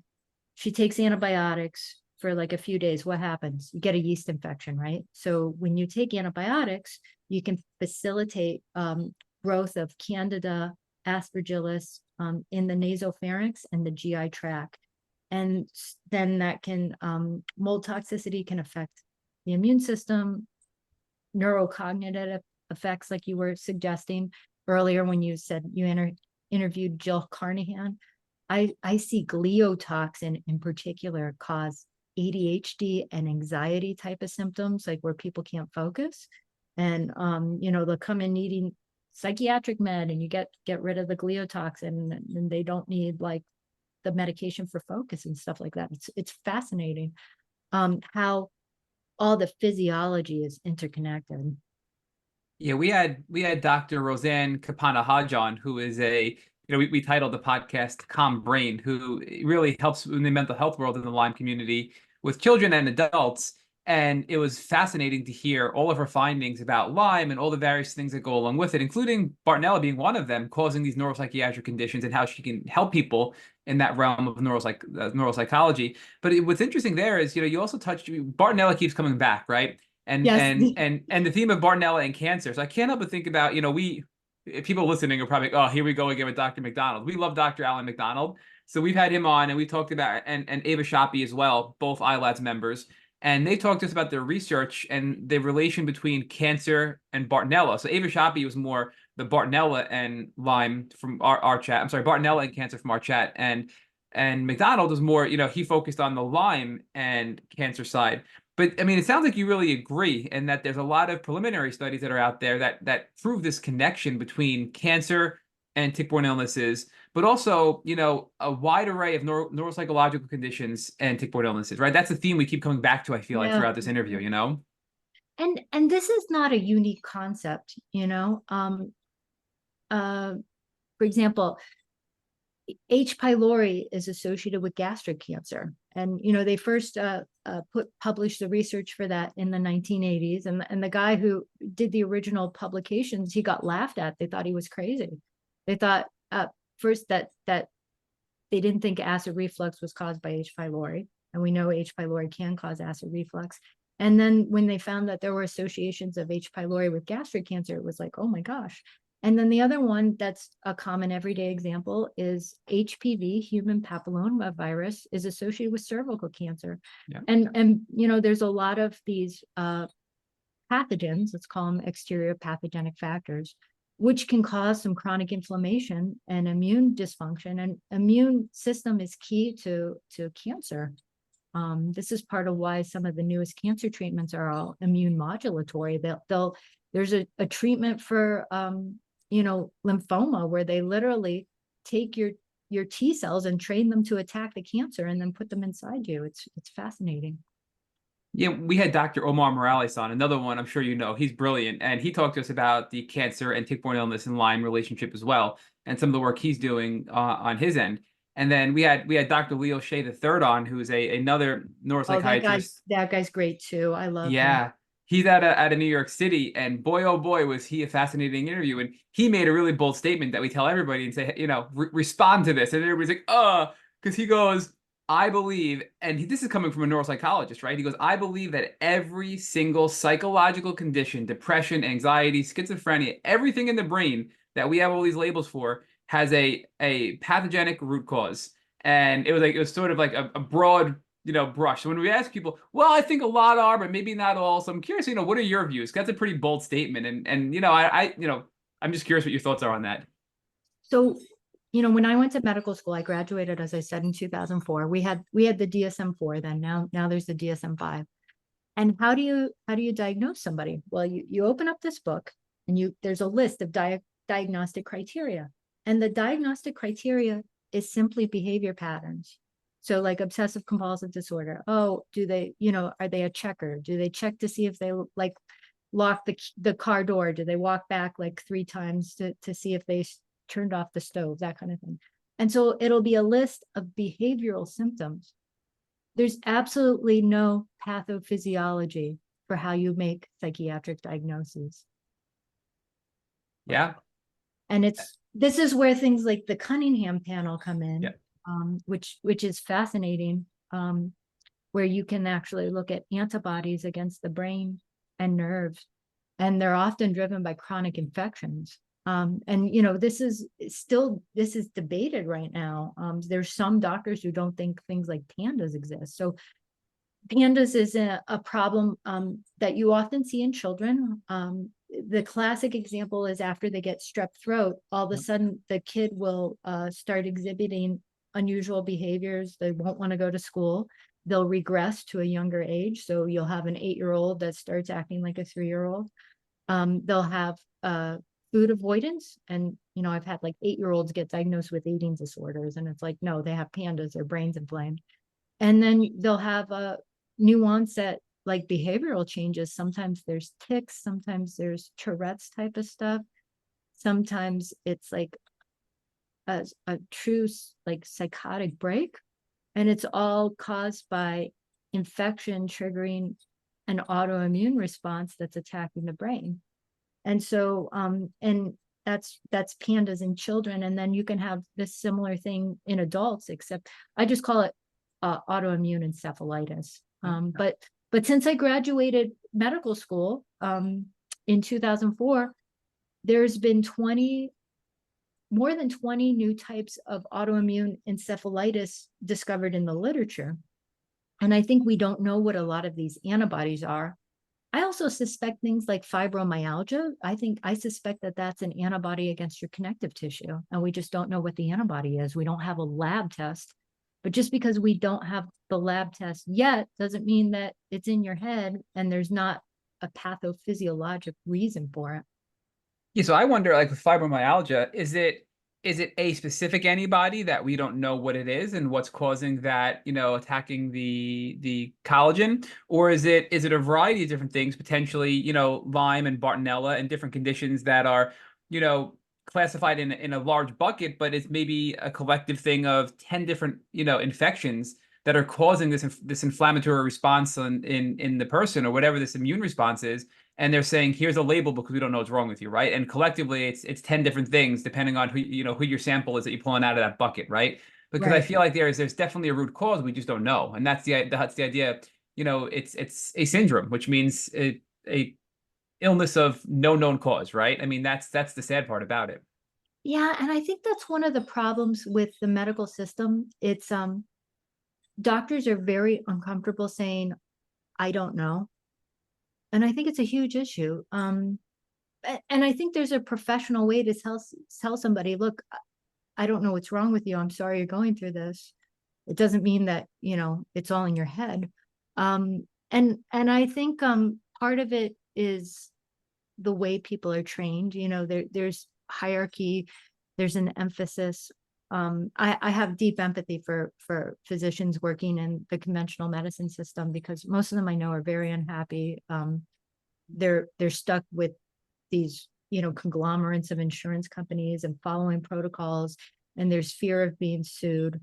she takes antibiotics for like a few days. What happens? You get a yeast infection, right? So when you take antibiotics, you can facilitate growth of Candida, Aspergillus in the nasopharynx and the GI tract. And then that can, mold toxicity can affect the immune system, neurocognitive effects, like you were suggesting earlier when you said you interviewed Jill Carnahan. I see gliotoxin in particular cause ADHD and anxiety type of symptoms, like where people can't focus. And, they'll come in needing psychiatric med, and you get rid of the gliotoxin, and they don't need like the medication for focus and stuff like that. It's fascinating how all the physiology is interconnected. Yeah, we had Dr. Roseanne Kapana-Hodge on, who is we titled the podcast Calm Brain, who really helps in the mental health world in the Lyme community with children and adults. And it was fascinating to hear all of her findings about Lyme and all the various things that go along with it, including Bartonella being one of them, causing these neuropsychiatric conditions, and how she can help people in that realm of neuropsychology. But what's interesting there is, you also touched, Bartonella keeps coming back, right? And Yes. and the theme of Bartonella and cancer. So I can't help but think about, people listening are probably, oh, here we go again with Dr. McDonald. We love Dr. Alan McDonald. So we've had him on, and we talked about, and Ava Shoppy as well, both ILADS members. And they talked to us about their research and the relation between cancer and Bartonella. So Ava Shoppy was more the Bartonella and Lyme from our chat. I'm sorry, Bartonella and cancer from our chat. And McDonald was more, he focused on the Lyme and cancer side. But I mean, it sounds like you really agree, and that there's a lot of preliminary studies that are out there that prove this connection between cancer and tick-borne illnesses, but also, a wide array of neuropsychological conditions and tick-borne illnesses, right? That's the theme we keep coming back to, I feel like, throughout this interview, And this is not a unique concept, for example, H. pylori is associated with gastric cancer. And, they first published the research for that in the 1980s. And the guy who did the original publications, he got laughed at. They thought he was crazy. They thought first that they didn't think acid reflux was caused by H. pylori. And we know H. pylori can cause acid reflux. And then when they found that there were associations of H. pylori with gastric cancer, it was like, oh my gosh. And then the other one that's a common everyday example is HPV, human papilloma virus, is associated with cervical cancer. Yeah. And there's a lot of these pathogens, let's call them exterior pathogenic factors, which can cause some chronic inflammation and immune dysfunction. And immune system is key to cancer. This is part of why some of the newest cancer treatments are all immune modulatory. There's a treatment for lymphoma, where they literally take your T cells and train them to attack the cancer and then put them inside you. It's fascinating. Yeah, we had Dr. Omar Morales on, another one I'm sure he's brilliant, and he talked to us about the cancer and tick-borne illness and Lyme relationship as well, and some of the work he's doing on his end. And then we had Dr. Leo Shea III on, who is another neuropsychiatrist. That guy's great too. I love him. Yeah. he's out of New York City, and boy, oh boy, was he a fascinating interview. And he made a really bold statement that we tell everybody and say, respond to this. And everybody's like, because he goes, I believe, and this is coming from a neuropsychologist, right? He goes, I believe that every single psychological condition, depression, anxiety, schizophrenia, everything in the brain that we have all these labels for has a pathogenic root cause. And it was sort of like a broad brush. So when we ask people, well, I think a lot are, but maybe not all. So I'm curious, what are your views? That's a pretty bold statement. And I'm just curious what your thoughts are on that. So, when I went to medical school, I graduated, as I said, in 2004. We had the DSM-4 then. Now there's the DSM-5. And how do you diagnose somebody? Well, you open up this book and there's a list of diagnostic criteria. And the diagnostic criteria is simply behavior patterns. So like obsessive compulsive disorder. Oh, do they, are they a checker? Do they check to see if they like lock the car door? Do they walk back like 3 times to see if they turned off the stove? That kind of thing. And so it'll be a list of behavioral symptoms. There's absolutely no pathophysiology for how you make psychiatric diagnoses. Yeah. And this is where things like the Cunningham panel come in. Yeah. Which is fascinating, where you can actually look at antibodies against the brain and nerves, and they're often driven by chronic infections. And this is debated right now. There's some doctors who don't think things like pandas exist. So pandas is a problem that you often see in children. The classic example is after they get strep throat, all of a sudden the kid will start exhibiting unusual behaviors. They won't want to go to school. They'll regress to a younger age. So you'll have an 8-year-old that starts acting like a 3-year-old. They'll have food avoidance. And, I've had like 8-year-olds get diagnosed with eating disorders. And it's like, no, they have pandas, their brain's inflamed. And then they'll have a new onset, like behavioral changes. Sometimes there's tics, sometimes there's Tourette's type of stuff. Sometimes it's like a true like psychotic break, and it's all caused by infection triggering an autoimmune response that's attacking the brain. And so and that's pandas in children. And then you can have this similar thing in adults, except I just call it autoimmune encephalitis. But since I graduated medical school in 2004, there's been more than 20 new types of autoimmune encephalitis discovered in the literature. And I think we don't know what a lot of these antibodies are. I also suspect things like fibromyalgia. I suspect that that's an antibody against your connective tissue, and we just don't know what the antibody is. We don't have a lab test, but just because we don't have the lab test yet doesn't mean that it's in your head and there's not a pathophysiologic reason for it. Yeah, so I wonder, like with fibromyalgia, is it a specific antibody that we don't know what it is and what's causing that, attacking the collagen, or is it a variety of different things, potentially, Lyme and Bartonella and different conditions that are, classified in a large bucket, but it's maybe a collective thing of 10 different, infections that are causing this inflammatory response in the person, or whatever this immune response is. And they're saying, here's a label because we don't know what's wrong with you, right? And collectively, it's 10 different things depending on who your sample is that you're pulling out of that bucket, right? Because I feel like there's definitely a root cause we just don't know, and that's the idea. It's a syndrome, which means a illness of no known cause, right? I mean, that's the sad part about it. Yeah, and I think that's one of the problems with the medical system. It's doctors are very uncomfortable saying, I don't know. And I think it's a huge issue. And I think there's a professional way to tell somebody, look, I don't know what's wrong with you. I'm sorry you're going through this. It doesn't mean that, it's all in your head. And I think part of it is the way people are trained. There's hierarchy, there's an emphasis. I have deep empathy for physicians working in the conventional medicine system, because most of them I know are very unhappy. They're stuck with these, conglomerates of insurance companies and following protocols, and there's fear of being sued.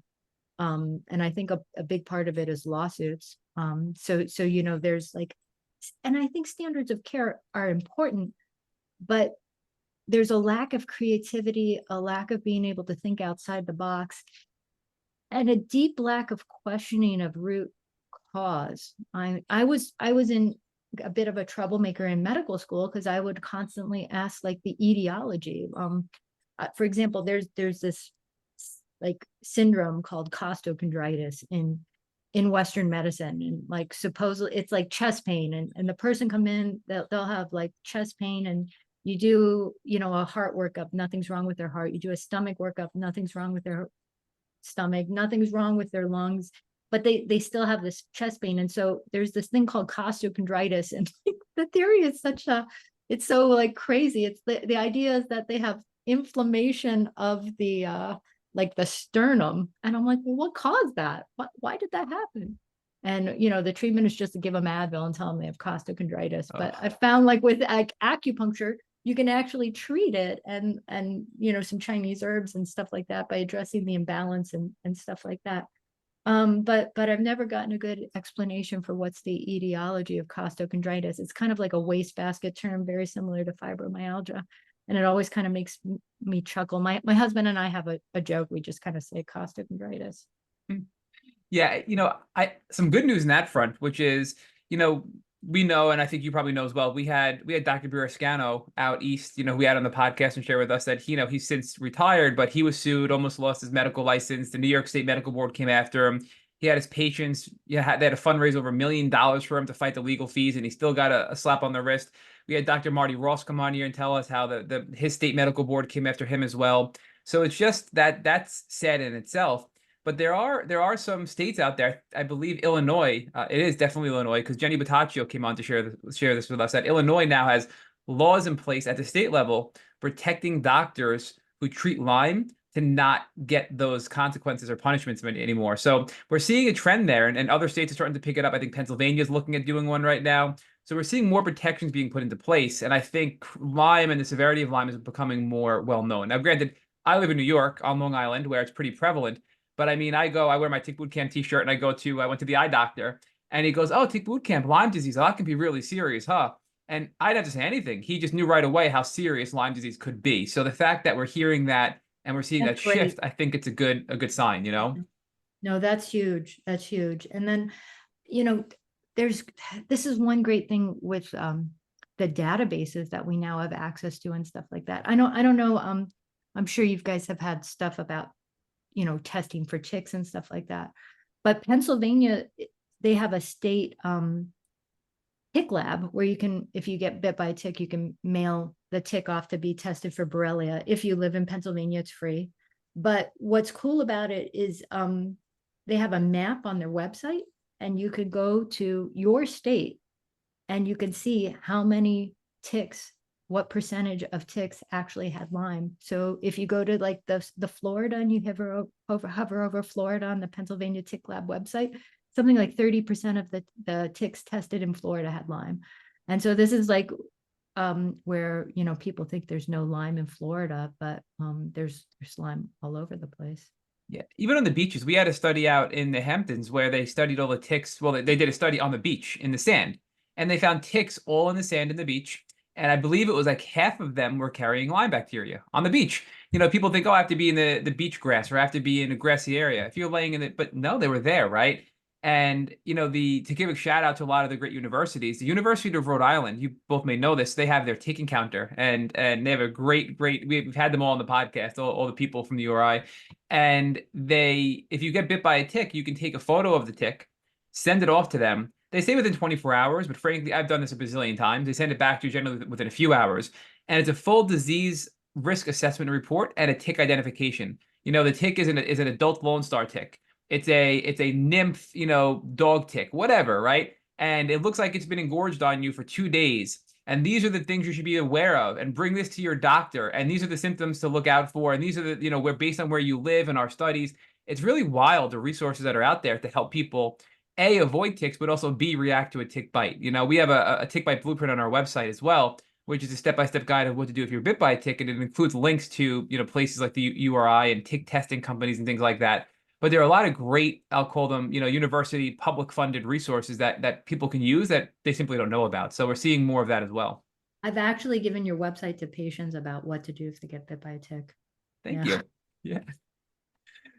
And I think a big part of it is lawsuits. So there's like And I think standards of care are important, but there's a lack of creativity, a lack of being able to think outside the box, and a deep lack of questioning of root cause. I was in a bit of a troublemaker in medical school because I would constantly ask like the etiology. For example, there's this like syndrome called costochondritis in Western medicine, and like supposedly it's like chest pain, and the person come in, they'll have like chest pain, and you do, you know, a heart workup, nothing's wrong with their heart. You do a stomach workup, nothing's wrong with their stomach, nothing's wrong with their lungs, but they still have this chest pain. And so there's this thing called costochondritis, and the theory is it's so like crazy. It's the idea is that they have inflammation of the like the sternum, and I'm like, well, what caused that? Why did that happen? And you know, the treatment is just to give them Advil and tell them they have costochondritis. But I found like with like acupuncture, you can actually treat it, and you know, some Chinese herbs and stuff like that by addressing the imbalance and stuff like that. But I've never gotten a good explanation for what's the etiology of costochondritis. It's kind of like a wastebasket term, very similar to fibromyalgia. And it always kind of makes me chuckle. My husband and I have a joke. We just kind of say costochondritis. Yeah, you know, some good news in that front, which is, you know, we know, and I think you probably know as well, we had Dr. Burascano out east, you know, who we had on the podcast and share with us that he, you know, he's since retired, but he was sued, almost lost his medical license. The New York State Medical Board came after him. He had his patients, yeah, they had to fundraise over $1 million for him to fight the legal fees, and he still got a slap on the wrist. We had Dr. Marty Ross come on here and tell us how his state medical board came after him as well. So it's just that's sad in itself. But there are some states out there. I believe Illinois. It is definitely Illinois because Jenny Bottaccio came on to share this with us. That Illinois now has laws in place at the state level protecting doctors who treat Lyme to not get those consequences or punishments anymore. So we're seeing a trend there, and other states are starting to pick it up. I think Pennsylvania is looking at doing one right now. So we're seeing more protections being put into place, and I think Lyme and the severity of Lyme is becoming more well known. Now, granted, I live in New York on Long Island, where it's pretty prevalent. But I mean, I wear my Tick Boot Camp t-shirt, and I went to the eye doctor, and he goes, "Oh, Tick Boot Camp, Lyme disease, oh, that can be really serious, huh?" And I didn't have to say anything. He just knew right away how serious Lyme disease could be. So the fact that we're hearing that and we're seeing That's that shift, great. I think it's a good sign, you know? No, that's huge. That's huge. And then, you know, this is one great thing with the databases that we now have access to and stuff like that. I don't know. I'm sure you guys have had stuff about, you know, testing for ticks and stuff like that. But Pennsylvania, they have a state tick lab where you can, if you get bit by a tick, you can mail the tick off to be tested for Borrelia. If you live in Pennsylvania, it's free. But what's cool about it is they have a map on their website, and you could go to your state and you can see how many ticks, what percentage of ticks actually had Lyme. So if you go to like the Florida and you hover over Florida on the Pennsylvania Tick Lab website, something like 30% of the ticks tested in Florida had Lyme. And so this is like where, you know, people think there's no Lyme in Florida, but there's Lyme all over the place. Yeah, even on the beaches, we had a study out in the Hamptons where they studied all the ticks. Well, they did a study on the beach in the sand, and they found ticks all in the sand in the beach. And I believe it was like half of them were carrying Lyme bacteria on the beach. You know, people think, oh, I have to be in the beach grass or I have to be in a grassy area. If you're laying in it, but no, they were there, right? And, you know, to give a shout out to a lot of the great universities, the University of Rhode Island, you both may know this, they have their tick encounter, and they have a great, we've had them all on the podcast, all the people from the URI. And if you get bit by a tick, you can take a photo of the tick, send it off to them. They say within 24 hours, but frankly, I've done this a bazillion times. They send it back to you generally within a few hours. And it's a full disease risk assessment report and a tick identification. You know, the tick is an adult Lone Star tick. It's a nymph, you know, dog tick, whatever, right? And it looks like it's been engorged on you for 2 days. And these are the things you should be aware of, and bring this to your doctor. And these are the symptoms to look out for. And these are the, you know, where based on where you live in our studies, it's really wild the resources that are out there to help people A, avoid ticks, but also B, react to a tick bite. You know, we have a tick bite blueprint on our website as well, which is a step-by-step guide of what to do if you're bit by a tick. And it includes links to, you know, places like the URI and tick testing companies and things like that. but there are a lot of great, I'll call them, university public funded resources that people can use that they simply don't know about. So we're seeing more of that as well. I've actually given your website to patients about what to do if they get bit by a tick. Thank you. Yeah.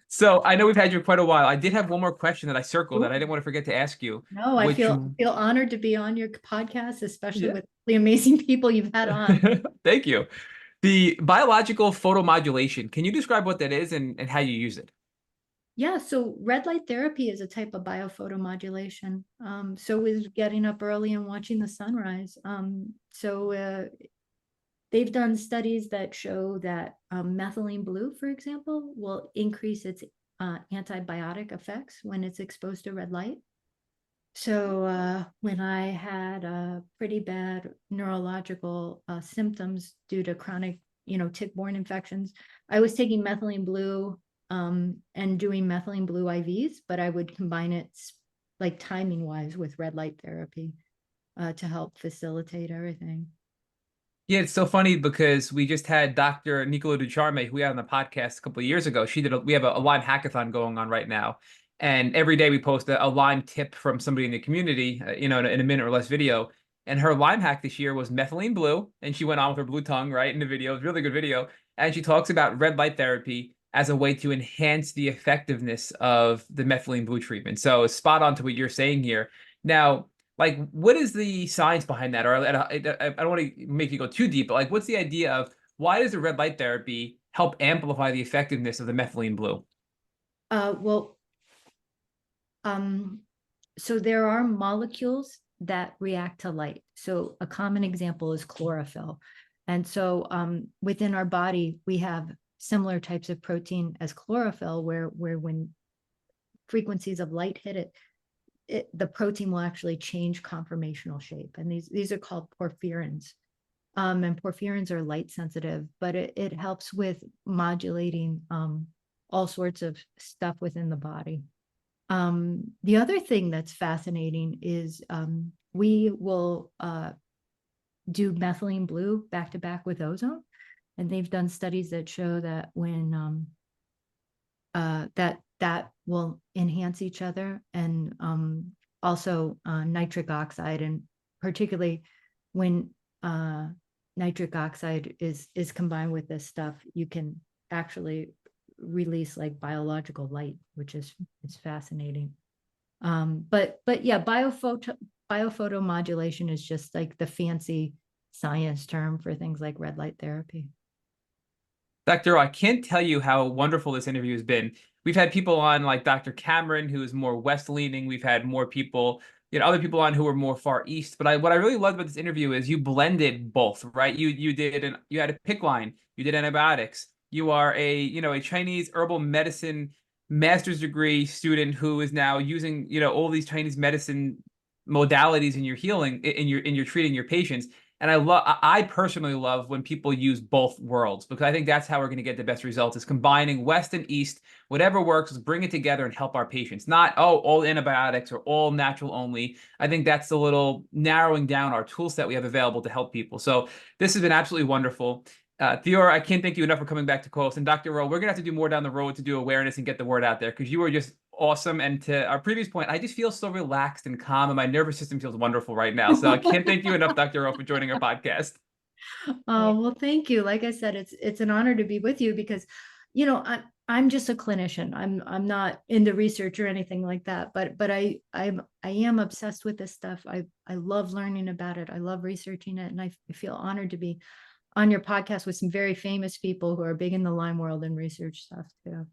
So I know we've had you quite a while. I did have one more question that I circled that I didn't want to forget to ask you. No, I which- feel honored to be on your podcast, especially Yeah. with the amazing people you've had on. Thank you. The biological photomodulation. Can you describe what that is and how you use it? Yeah, so red light therapy is a type of biophotomodulation. So is getting up early and watching the sunrise. They've done studies that show that methylene blue, for example, will increase its antibiotic effects when it's exposed to red light. So when I had pretty bad neurological symptoms due to chronic, tick-borne infections, I was taking methylene blue and doing methylene blue IVs, but I would combine it like timing wise with red light therapy to help facilitate everything. Yeah, it's so funny because we just had Dr. Nicola Ducharme, who we had on the podcast a couple of years ago. We have a Lyme hackathon going on right now. And every day we post a Lyme tip from somebody in the community, in a minute or less video. And her Lyme hack this year was methylene blue. And she went on with her blue tongue, right, in the video. It was a really good video. And she talks about red light therapy as a way to enhance the effectiveness of the methylene blue treatment. So it's spot on to what you're saying here. Now, like, what is the science behind that? Or I don't want to make you go too deep, but like, what's the idea of why does the red light therapy help amplify the effectiveness of the methylene blue? So there are molecules that react to light. So a common example is chlorophyll. And so within our body, we have similar types of protein as chlorophyll, where when frequencies of light hit it, the protein will actually change conformational shape. And these are called porphyrins. And porphyrins are light sensitive, but it helps with modulating all sorts of stuff within the body. The other thing that's fascinating is we will do methylene blue back to back with ozone. And they've done studies that show that when that will enhance each other, and also nitric oxide, and particularly when nitric oxide is combined with this stuff, you can actually release like biological light, which is fascinating. But yeah, biophotomodulation is just like the fancy science term for things like red light therapy. Dr. I can't tell you how wonderful this interview has been. We've had people on like Dr. Cameron, who is more west leaning. We've had more people, other people on who are more far east. But what I really loved about this interview is you blended both, right? You had a PICC line, you did antibiotics. You are a Chinese herbal medicine master's degree student who is now using all these Chinese medicine modalities in your healing, in your treating your patients. And I personally love when people use both worlds, because I think that's how we're going to get the best results, is combining West and East. Whatever works, let's bring it together and help our patients. Not, all antibiotics or all natural only. I think that's a little narrowing down our tool set we have available to help people. So this has been absolutely wonderful. Theora, I can't thank you enough for coming back to co-host. And Dr. Rowe, we're going to have to do more down the road to do awareness and get the word out there, because you were just awesome. And to our previous point, I just feel so relaxed and calm, and my nervous system feels wonderful right now. So I can't thank you enough, Dr. Rowe, for joining our podcast. Oh, well, thank you. Like I said, it's an honor to be with you, because, I'm just a clinician. I'm not into research or anything like that, but I am obsessed with this stuff. I love learning about it. I love researching it. And I feel honored to be on your podcast with some very famous people who are big in the Lyme world and research stuff too.